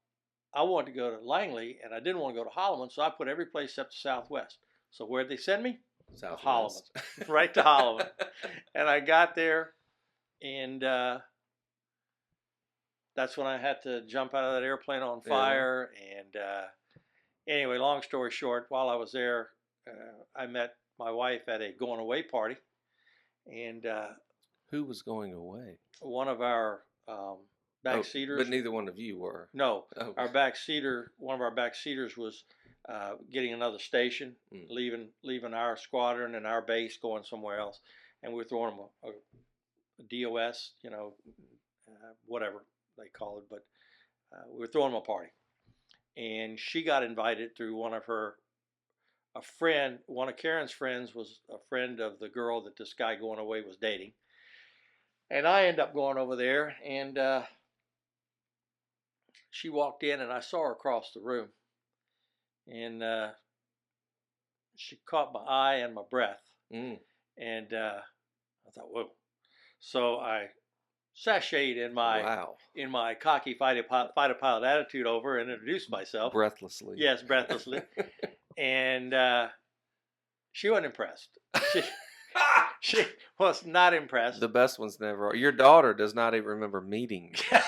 I wanted to go to Langley and I didn't want to go to Holloman, so I put every place except the Southwest. So where'd they send me? Southwest. Holloman. Right to Holloman. And I got there, and that's when I had to jump out of that airplane on fire. Yeah. And anyway, long story short, while I was there, I met my wife at a going away party. And who was going away? One of our backseaters. But neither one of you were. No. Oh. One of our backseaters was getting another station, leaving our squadron and our base, going somewhere else. And we were throwing them a DOS, whatever they call it. But we were throwing them a party. And she got invited through one of Karen's friends was a friend of the girl that this guy going away was dating. And I ended up going over there, and she walked in, and I saw her across the room. And she caught my eye and my breath. And I thought, whoa. So I sashayed in my cocky fighter pilot attitude over and introduced myself. Breathlessly. Yes, breathlessly. And she wasn't impressed. She was not impressed. The best ones never are. Your daughter does not even remember meeting you.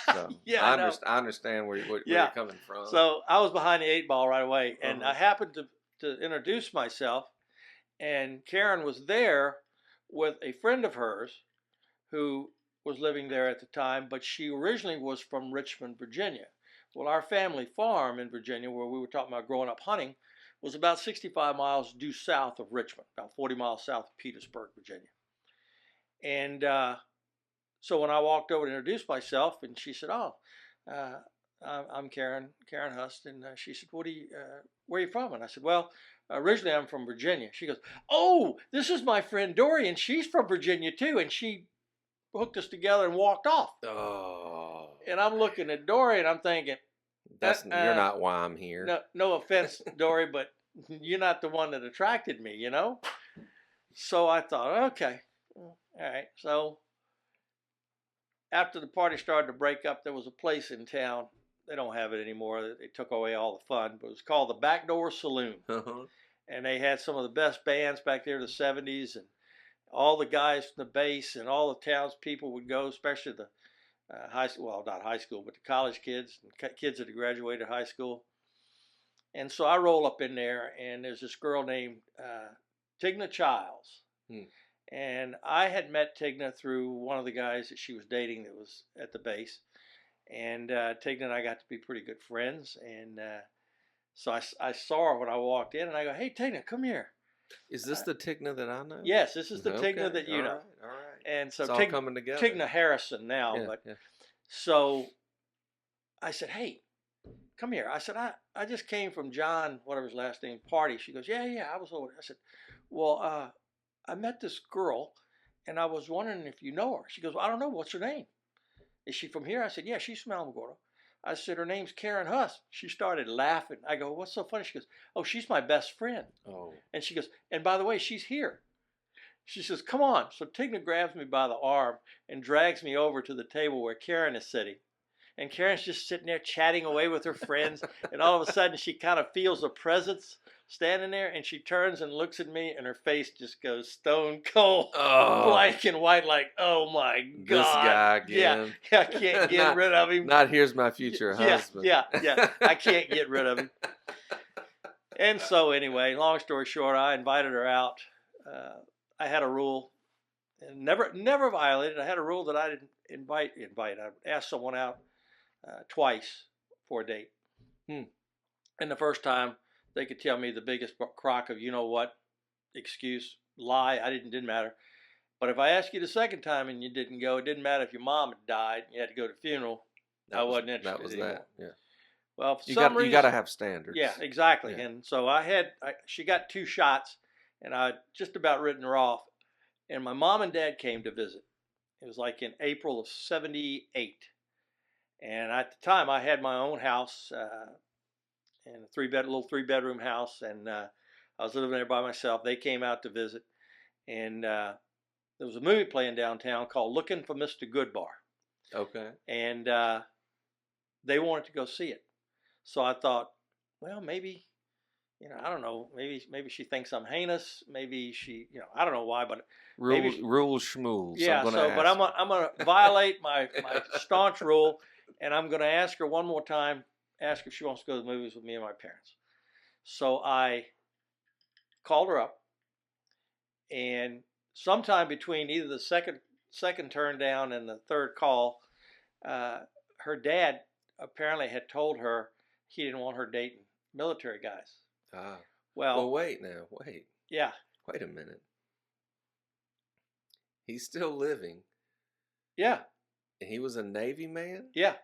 So yeah, I understand where you're coming from. So I was behind the 8 ball right away, and I happened to introduce myself, and Karen was there with a friend of hers who was living there at the time, but she originally was from Richmond, Virginia. Well, our family farm in Virginia, where we were talking about growing up hunting, was about 65 miles due south of Richmond, about 40 miles south of Petersburg, Virginia. And so when I walked over to introduce myself, and she said, I'm Karen Hust, and she said, where are you from? And I said, well, originally I'm from Virginia. She goes, oh, this is my friend Dory, and she's from Virginia too, and she hooked us together and walked off. Oh. And I'm looking at Dory, and I'm thinking, you're not why I'm here. No offense, Dory, but you're not the one that attracted me, So I thought, okay, all right. So after the party started to break up, there was a place in town. They don't have it anymore. They took away all the fun, but it was called the Backdoor Saloon. And they had some of the best bands back there in the 70s, and all the guys from the base and all the townspeople would go, especially the high school, well, not high school, but the college kids and kids that had graduated high school. And so I roll up in there, and there's this girl named Tigna Childs. And I had met Tigna through one of the guys that she was dating that was at the base. And Tigna and I got to be pretty good friends. And so I saw her when I walked in, and I go, hey, Tigna, come here. Is this the Tigna that I know? Yes, this is the Tigna that you know. All right. And so it's all coming together. Tigna Harrison now. So I said, hey, come here. I said, I just came from John, whatever his last name, party. She goes, yeah, I was over there. I said, well, I met this girl, and I was wondering if you know her. She goes, well, I don't know. What's her name? Is she from here? I said, yeah, she's from Alamogordo. I said, her name's Karen Huss. She started laughing. I go, what's so funny? She goes, oh, she's my best friend. Oh. And she goes, and by the way, she's here. She says, come on. So Tigna grabs me by the arm and drags me over to the table where Karen is sitting. And Karen's just sitting there chatting away with her friends. And all of a sudden, she kind of feels a presence. standing there, and she turns and looks at me, and her face just goes stone cold, Oh, black and white, like, oh my this God. guy Yeah, again. I can't get rid of him. Not here's my future husband. Yeah. I can't get rid of him. And so anyway, long story short, I invited her out. I had a rule, and never violated. I had a rule that I didn't invite. I asked someone out twice for a date. And the first time, they could tell me the biggest crock of excuse, lie. Didn't matter. But if I asked you the second time and you didn't go, it didn't matter if your mom had died and you had to go to the funeral. I wasn't interested That was anymore. that. Yeah. Well, for some reason, you got to have standards. Yeah, exactly. Yeah. And so she got 2 shots, and I just about written her off. And my mom and dad came to visit. It was like in April of '78. And at the time, I had my own house, and a little 3-bedroom house, and I was living there by myself. They came out to visit, and there was a movie playing downtown called Looking for Mr. Goodbar. Okay. And they wanted to go see it. So I thought, well, maybe, I don't know, maybe she thinks I'm heinous. Maybe she, I don't know why, but rules schmools. Yeah. But I'm gonna violate my staunch rule, and I'm gonna ask her one more time. Ask if she wants to go to the movies with me and my parents. So I called her up, and sometime between either the second turn down and the third call, her dad apparently had told her he didn't want her dating military guys. Ah. Well, wait. Yeah. Wait a minute. He's still living. Yeah. And he was a Navy man? Yeah.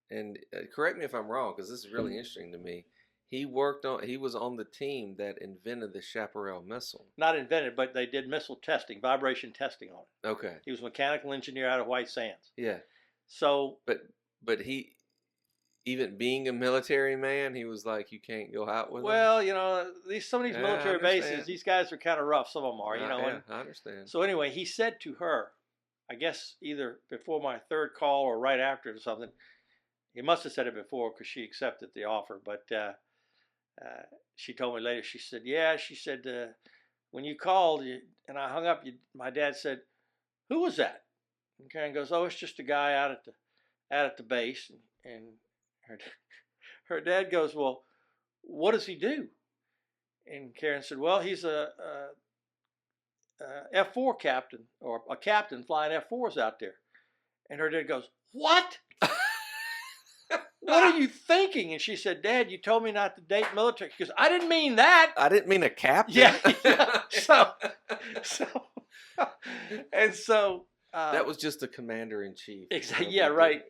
And correct me if I'm wrong, because this is really interesting to me. He was on the team that invented the Chaparral missile. Not invented, but they did missile testing, vibration testing on it. Okay. He was a mechanical engineer out of White Sands. Yeah. So. But he, even being a military man, he was like, you can't go out with him? Well, some of these military bases, these guys are kind of rough. Some of them are, Yeah, I understand. So anyway, he said to her, I guess either before my third call or right after or something, he must have said it before because she accepted the offer. But she told me later, she said, when you called and I hung up, my dad said, who was that? And Karen goes, oh, it's just a guy out at the base. And her dad goes, well, what does he do? And Karen said, well, he's a F4 captain, or a captain flying F4s out there. And her dad goes, what? What are you thinking? And she said, Dad, you told me not to date military. Because I didn't mean that. I didn't mean a captain. Yeah. And so. That was just the commander-in-chief. Exactly. Yeah, right.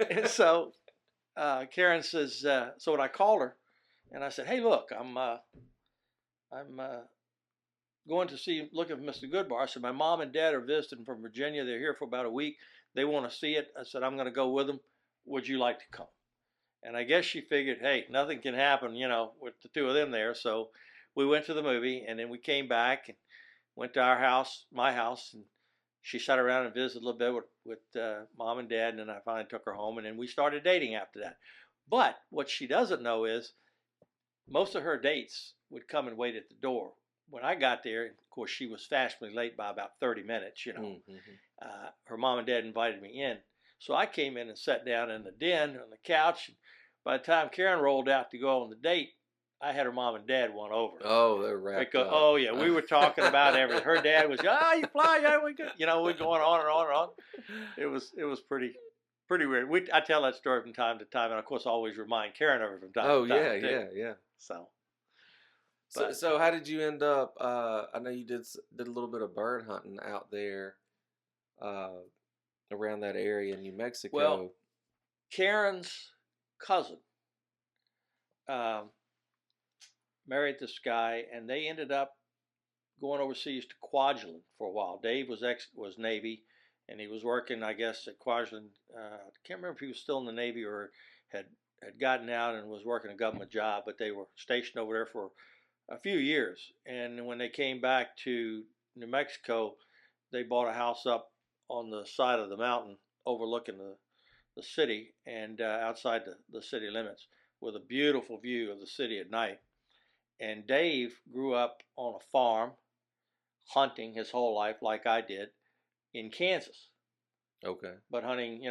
And so Karen says, so when I called her, and I said, hey, look, I'm going to looking for Mr. Goodbar. I said, my mom and dad are visiting from Virginia. They're here for about a week. They want to see it. I said, I'm going to go with them. Would you like to come? And I guess she figured, hey, nothing can happen, with the two of them there. So we went to the movie, and then we came back and went to my house, and she sat around and visited a little bit with mom and dad, and then I finally took her home, and then we started dating after that. But what she doesn't know is most of her dates would come and wait at the door. When I got there, of course, she was fashionably late by about 30 minutes, Mm-hmm. Her mom and dad invited me in. So I came in and sat down in the den on the couch. And by the time Karen rolled out to go on the date, I had her mom and dad won over. Oh, they're wrapped up. Oh, yeah, we were talking about everything. Her dad was, you fly, yeah, we good. We're going on and on and on. It was pretty weird. I tell that story from time to time, and of course, I always remind Karen of it from time to time. Oh, yeah. So how did you end up? I know you did a little bit of bird hunting out there, around that area in New Mexico. Well, Karen's cousin married this guy, and they ended up going overseas to Kwajalein for a while. Dave was Navy, and he was working, I guess, at Kwajalein. I can't remember if he was still in the Navy or had gotten out and was working a government job, but they were stationed over there for a few years. And when they came back to New Mexico, they bought a house up on the side of the mountain overlooking the city and outside the city limits with a beautiful view of the city at night. And Dave grew up on a farm hunting his whole life, like I did, in Kansas. Okay. But hunting,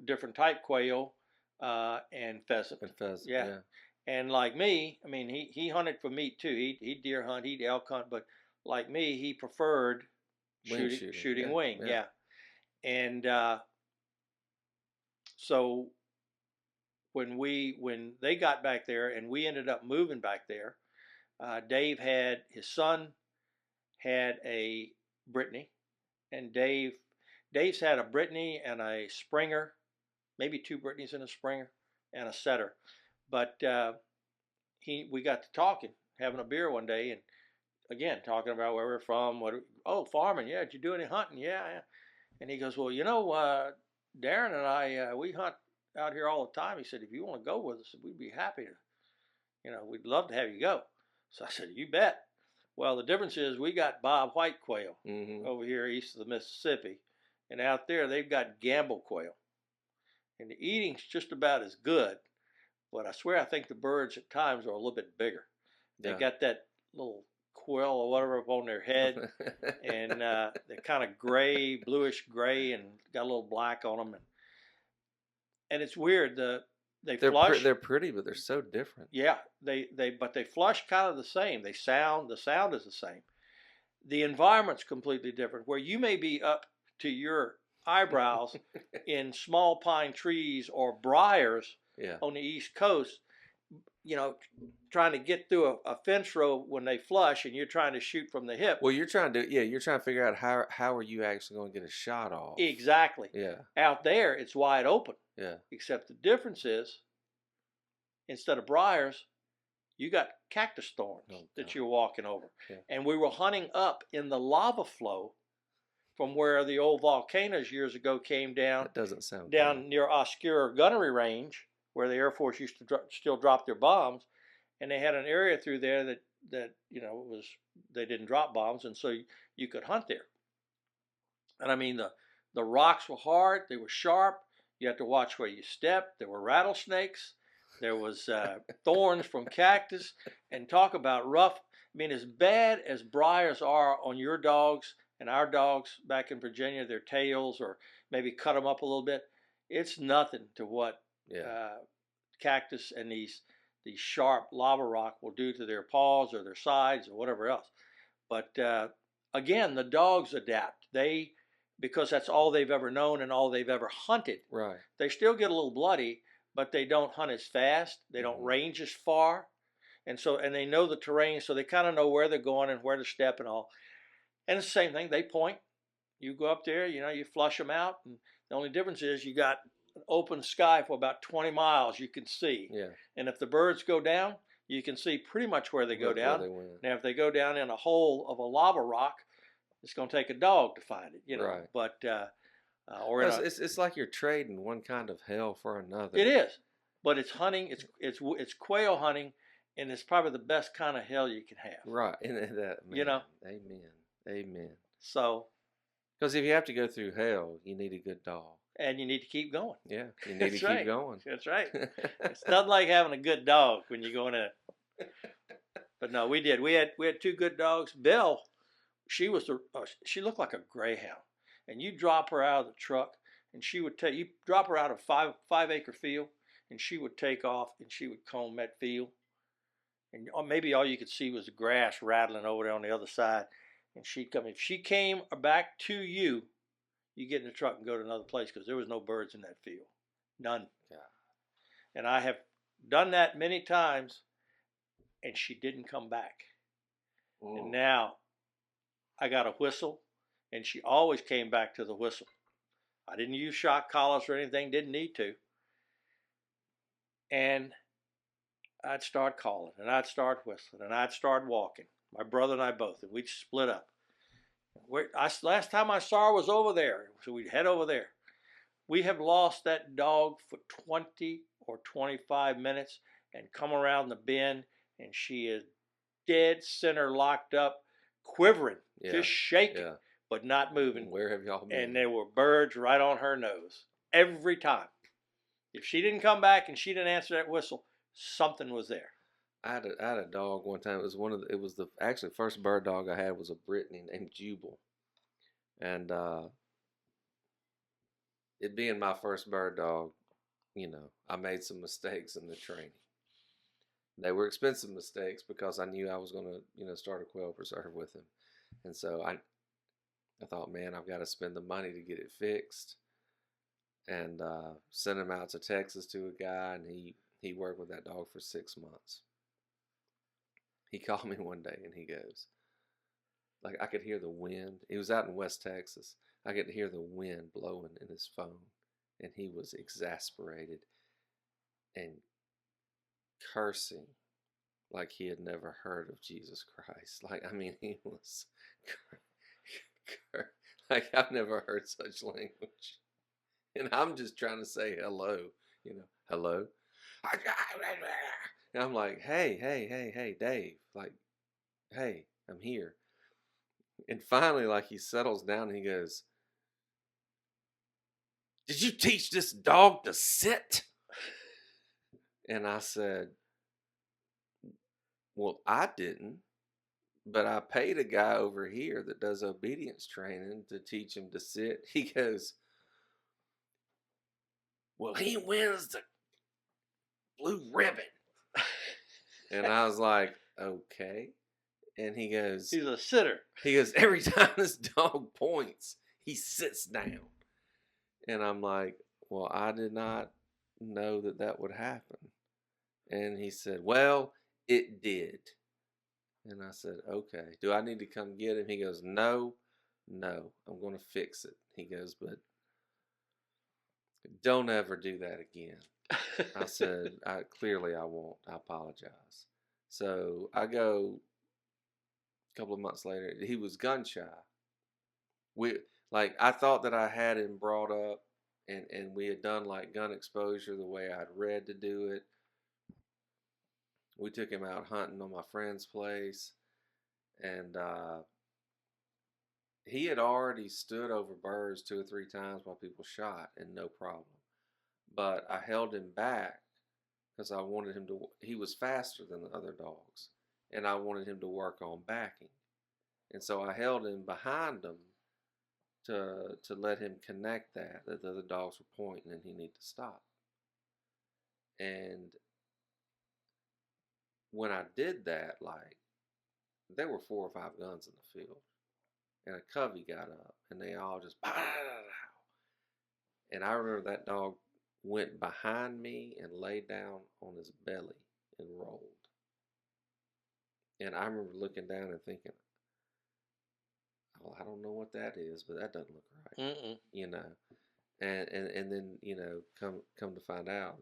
different type quail and pheasant. And pheasant. Yeah. Yeah. And like me, I mean, he hunted for meat too. He'd deer hunt, he'd elk hunt, but like me, he preferred Wing shooting shooting. shooting Yeah. wing. Yeah. Yeah. And so when they got back there and we ended up moving back there, Dave had his son had a Brittany, and Dave's had a Brittany and a Springer, maybe two Brittany's and a Springer and a setter. But we got to talking, having a beer one day, and again talking about where we're from. Farming? Yeah. Did you do any hunting? Yeah. And he goes, well, Darren and I we hunt out here all the time. He said, if you want to go with us, we'd be happy to. We'd love to have you go. So I said, you bet. Well, the difference is we got Bob White quail over here east of the Mississippi, and out there they've got Gamble quail, and the eating's just about as good. But I swear, I think the birds at times are a little bit bigger. They got that little quill or whatever up on their head, and they're kind of gray, bluish gray, and got a little black on them. And it's weird. They're flush. They're pretty, but they're so different. Yeah, but they flush kind of the same. The sound is the same. The environment's completely different. Where you may be up to your eyebrows in small pine trees or briars on the East Coast, trying to get through a fence row when they flush, and you're trying to shoot from the hip. Well, you're trying to figure out how are you actually going to get a shot off. Exactly. Yeah. Out there, it's wide open. Yeah. Except the difference is, instead of briars, you got cactus thorns that you're walking over. Yeah. And we were hunting up in the lava flow from where the old volcanoes years ago came down. That doesn't sound down good. Near Osceola Gunnery Range, where the Air Force used to still drop their bombs, and they had an area through there that they didn't drop bombs, and so you could hunt there. And I mean, the rocks were hard, they were sharp. You had to watch where you stepped. There were rattlesnakes. There was thorns from cactus, and talk about rough. I mean, as bad as briars are on your dogs and our dogs back in Virginia, their tails, or maybe cut them up a little bit, it's nothing to what cactus and these sharp lava rock will do to their paws or their sides or whatever else. But again, the dogs adapt. Because that's all they've ever known and all they've ever hunted. Right. They still get a little bloody, but they don't hunt as fast. They don't range as far. And they know the terrain, so they kind of know where they're going and where to step and all. And it's the same thing. They point. You go up there, you flush them out. And the only difference is you got an open sky for about 20 miles you can see. Yeah. And if the birds go down, you can see pretty much where they go down. Now, if they go down in a hole of a lava rock, it's going to take a dog to find it, Right. But it's like you're trading one kind of hell for another. It is, but it's hunting. It's quail hunting, and it's probably the best kind of hell you can have. Right, and that, man, amen. So, because if you have to go through hell, you need a good dog, and you need to keep going. Yeah, you need to keep going. That's right. It's nothing like having a good dog when you're going in it. But no, we did. We had two good dogs. Belle. She looked like a greyhound, and you drop her out of the truck, and you drop her out of 5-acre field, and she would take off, and she would comb that field, and maybe all you could see was the grass rattling over there on the other side, and she'd come. If she came back to you, you get in the truck and go to another place because there was no birds in that field, none. Yeah. And I have done that many times, and she didn't come back, and now I got a whistle, and she always came back to the whistle. I didn't use shock collars or anything, didn't need to. And I'd start calling, and I'd start whistling, and I'd start walking. My brother and I both, and we'd split up. Last time I saw her was over there, so we'd head over there. We have lost that dog for 20 or 25 minutes and come around the bend, and she is dead center locked up, quivering, just shaking, but not moving. Where have y'all been? And there were birds right on her nose every time. If she didn't come back and she didn't answer that whistle, something was there. I had a dog one time. It was one of the, it was the actually first bird dog I had was a Brittany named Jubal, and it being my first bird dog, I made some mistakes in the training. They were expensive mistakes because I knew I was going to, start a quail preserve with him, and so I thought, man, I've got to spend the money to get it fixed, and sent him out to Texas to a guy, and he worked with that dog for 6 months. He called me one day and he goes, like I could hear the wind. He was out in West Texas. I could hear the wind blowing in his phone, and he was exasperated and cursing like he had never heard of Jesus Christ. Like, I mean, he was like, I've never heard such language. And I'm just trying to say hello, hello. And I'm like, hey, Dave, like, hey, I'm here. And finally, like, he settles down and he goes, did you teach this dog to sit? And I said, well, I didn't, but I paid a guy over here that does obedience training to teach him to sit. He goes, well, he wins the blue ribbon. And I was like, okay. And he goes, He's a sitter. He goes, every time this dog points, he sits down. And I'm like, well, I did not know that that would happen. And he said, well, it did. And I said, okay, do I need to come get him? He goes, no, I'm going to fix it. He goes, but don't ever do that again. I said, clearly I won't. I apologize. So I go a couple of months later. He was gun shy. I thought that I had him brought up, and we had done like gun exposure the way I'd read to do it. We took him out hunting on my friend's place, and he had already stood over birds 2 or 3 times while people shot, and no problem. But I held him back because I wanted him to. He was faster than the other dogs, and I wanted him to work on backing. And so I held him behind him to let him connect that the other dogs were pointing and he needed to stop. And when I did that, like, there were 4 or 5 guns in the field, and a covey got up, and they all just, and I remember that dog went behind me and lay down on his belly and rolled. And I remember looking down and thinking, well, I don't know what that is, but that doesn't look right. And then come to find out,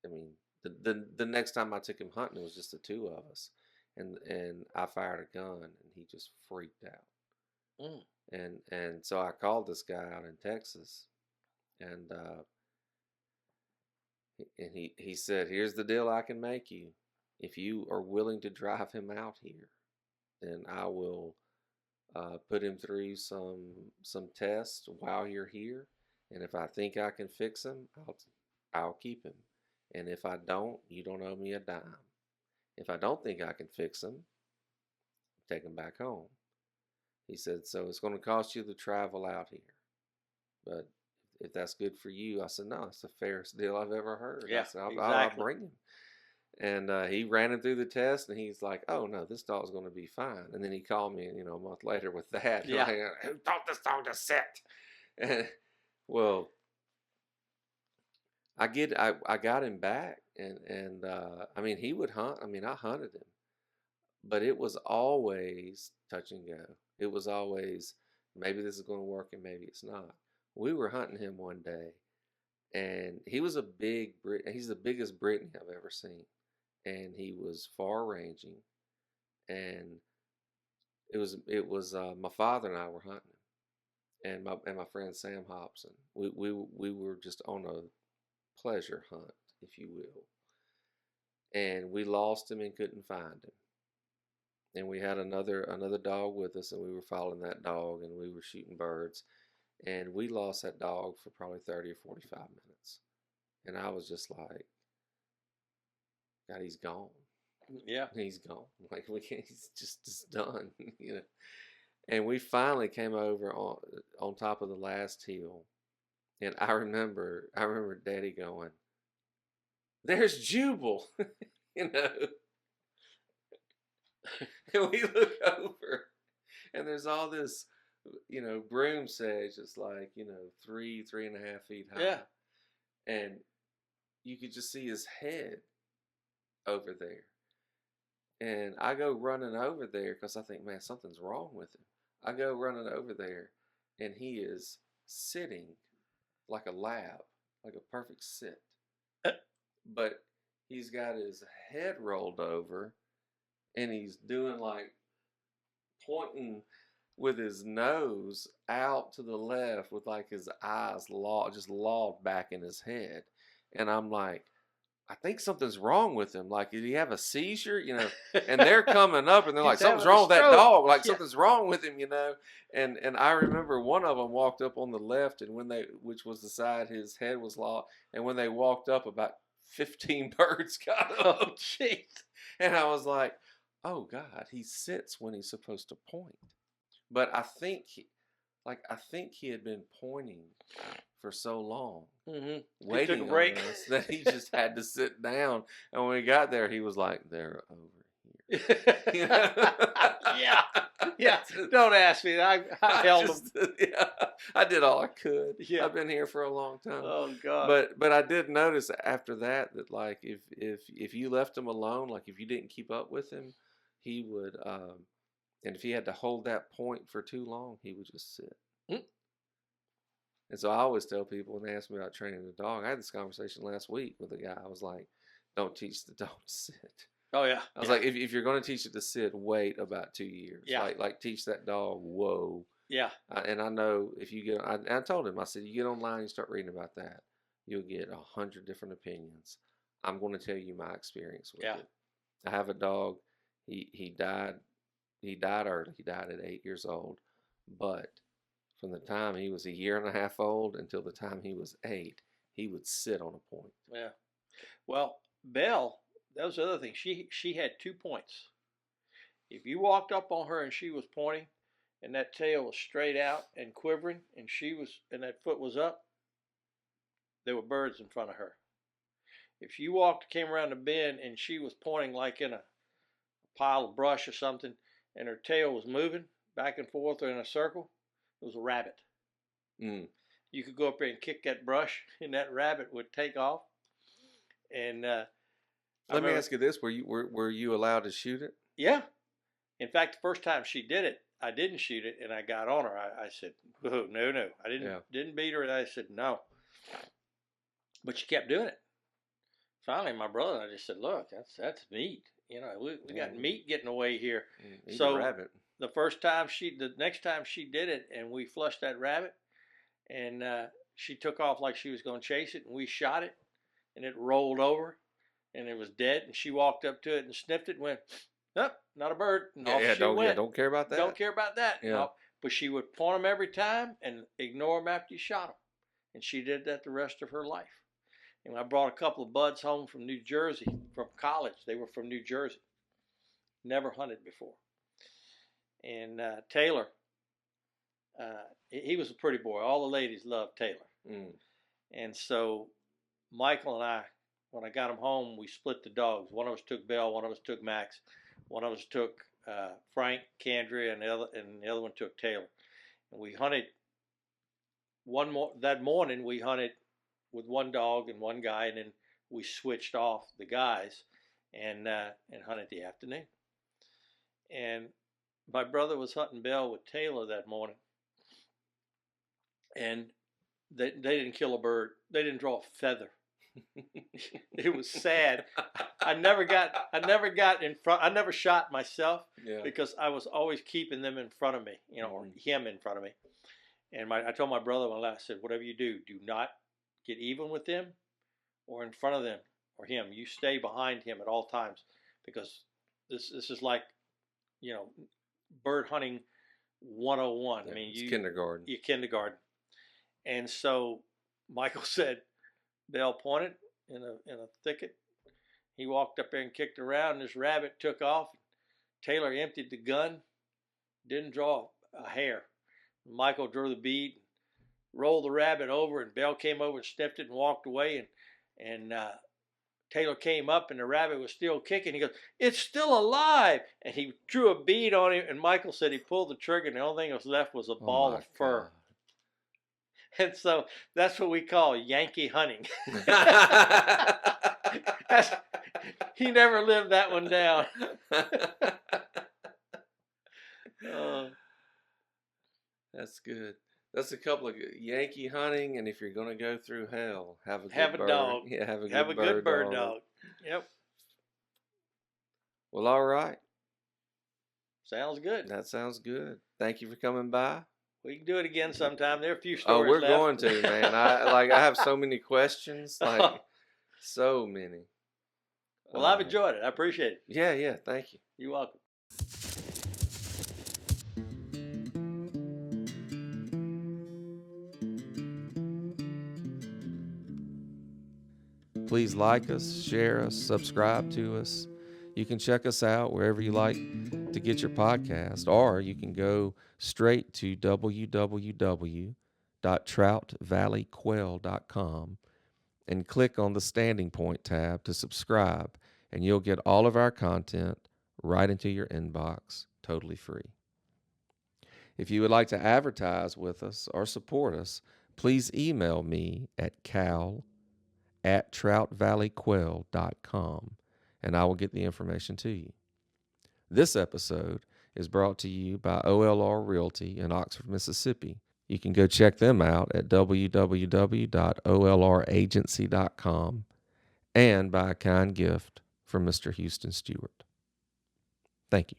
I mean, the next time I took him hunting, it was just the 2 of us, and I fired a gun, and he just freaked out. And so I called this guy out in Texas, and he said, here's the deal I can make you. If you are willing to drive him out here, then I will put him through some tests while you're here, and if I think I can fix him, I'll keep him, and if I don't, you don't owe me a dime. If I don't think I can fix him, take him back home. He said, so it's going to cost you the travel out here, but if that's good for you. I said, no, it's the fairest deal I've ever heard. Yeah, I said, I'll exactly. bring him. And he ran him through the test, and he's like, oh, no, this dog's going to be fine. And then he called me, a month later with that. Yeah. Like, who taught this dog to sit? And, well, I got him back, and I mean, he would hunt. I mean, I hunted him. But it was always touch and go. It was always, maybe this is going to work and maybe it's not. We were hunting him one day, and he was he's the biggest Brittany I've ever seen. And he was far ranging, and it was my father and I were hunting him, and my friend Sam Hobson. We were just on a pleasure hunt, if you will, and we lost him and couldn't find him. And we had another dog with us, and we were following that dog, and we were shooting birds, and we lost that dog for probably 30 or 45 minutes. And I was just like, God, he's gone. Yeah. he's gone. Like he's just done, you know. And we finally came over on top of the last hill, and I remember Daddy going, "There's Jubal," you know. And we look over, and there's all this, broom sedge that's like, 3.5 feet high, Yeah. and you could just see his head over there. And I go running over there because I think, man, something's wrong with him. I go running over there, and he is sitting like a lab, like a perfect sit. But he's got his head rolled over, and he's doing like pointing with his nose out to the left with like his eyes just lolled back in his head. And I'm like, I think something's wrong with him. Like, did he have a seizure? And they're coming up and they're like, He's something's having a wrong with that stroke. dog. Like, Yeah. something's wrong with him, And I remember one of them walked up on the left, and which was the side his head was locked, and when they walked up, about 15 birds got Oh, up. jeez. And I was like, oh God, he sits when he's supposed to point. But I think he had been pointing for so long, waiting on us, that he just had to sit down. And when we got there, he was like, "They're over here." Yeah. Yeah. Don't ask me. I held him. Yeah, I did all I could. Yeah. I've been here for a long time. Oh God. But I did notice after that like if you left him alone, like if you didn't keep up with him, he would and if he had to hold that point for too long, he would just sit. And so I always tell people when they ask me about training the dog, I had this conversation last week with a guy. I was like, don't teach the dog to sit. Oh yeah. I was like, if you're going to teach it to sit, wait about 2 years. Yeah. Like teach that dog, whoa. Yeah. And I know if you get, I told him, I said, you get online, you start reading about that, you'll get 100 different opinions. I'm going to tell you my experience with it. I have a dog. He died. He died early. He died at 8 years old. But from the time he was a year and a half old until the time he was 8, he would sit on a point. Yeah. Well, Belle, that was the other thing. She had 2 points. If you walked up on her and she was pointing, and that tail was straight out and quivering, and that foot was up, there were birds in front of her. If you came around the bend and she was pointing like in a pile of brush or something, and her tail was moving back and forth or in a circle, it was a rabbit. You could go up there and kick that brush, and that rabbit would take off. And let me ask you this: were you allowed to shoot it? Yeah. In fact, the first time she did it, I didn't shoot it, and I got on her. I said, "Whoa, no, I didn't beat her." And I said, "No," but she kept doing it. Finally, my brother and I just said, "Look, that's meat. We got meat getting away here." So rabbit. The next time she did it, and we flushed that rabbit, and she took off like she was going to chase it, and we shot it, and it rolled over, and it was dead. And she walked up to it and sniffed it, and went, "Nope, not a bird." And don't care about that. Don't care about that. Yeah. No. But she would point them every time and ignore them after you shot them, and she did that the rest of her life. And I brought a couple of buds home from New Jersey, from college. They were from New Jersey. Never hunted before. And Taylor, he was a pretty boy. All the ladies loved Taylor. And so Michael and I, when I got him home, we split the dogs. One of us took Belle, one of us took Max, one of us took Frank, Candria, and the other one took Taylor. And we hunted that morning. We hunted with one dog and one guy, and then we switched off the guys and hunted the afternoon. And my brother was hunting Belle with Taylor that morning, and they didn't kill a bird. They didn't draw a feather. It was sad. I never got in front. I never shot myself because I was always keeping them in front of me, or him in front of me. And I told my brother-in-law, I said, whatever you do not get even with them or in front of them or him. You stay behind him at all times, because this is like, bird hunting 101. Yeah, kindergarten. You're kindergarten. And so Michael said, Belle pointed in a thicket. He walked up there and kicked around, and this rabbit took off. Taylor emptied the gun, didn't draw a hair. Michael drew the bead, rolled the rabbit over, and Bell came over and sniffed it and walked away. And Taylor came up, and the rabbit was still kicking. He goes, "It's still alive!" And he drew a bead on him, and Michael said he pulled the trigger, and the only thing that was left was a ball of fur. God. And so that's what we call Yankee hunting. He never lived that one down. That's good. That's a couple of good. Yankee hunting, and if you're going to go through hell, have a bird dog. Yeah, have a good bird dog. Yep. Well, all right. Sounds good. That sounds good. Thank you for coming by. We can do it again sometime. There are a few stories we're left. going to, man. I have so many questions, so many. Well, I've enjoyed it. I appreciate it. Yeah. Thank you. You're welcome. Please like us, share us, subscribe to us. You can check us out wherever you like to get your podcast, or you can go straight to www.troutvalleyquail.com and click on the Standing Point tab to subscribe, and you'll get all of our content right into your inbox, totally free. If you would like to advertise with us or support us, please email me at cal@troutvalleyquail.com, and I will get the information to you. This episode is brought to you by OLR Realty in Oxford, Mississippi. You can go check them out at www.olragency.com, and buy a kind gift from Mr. Houston Stewart. Thank you.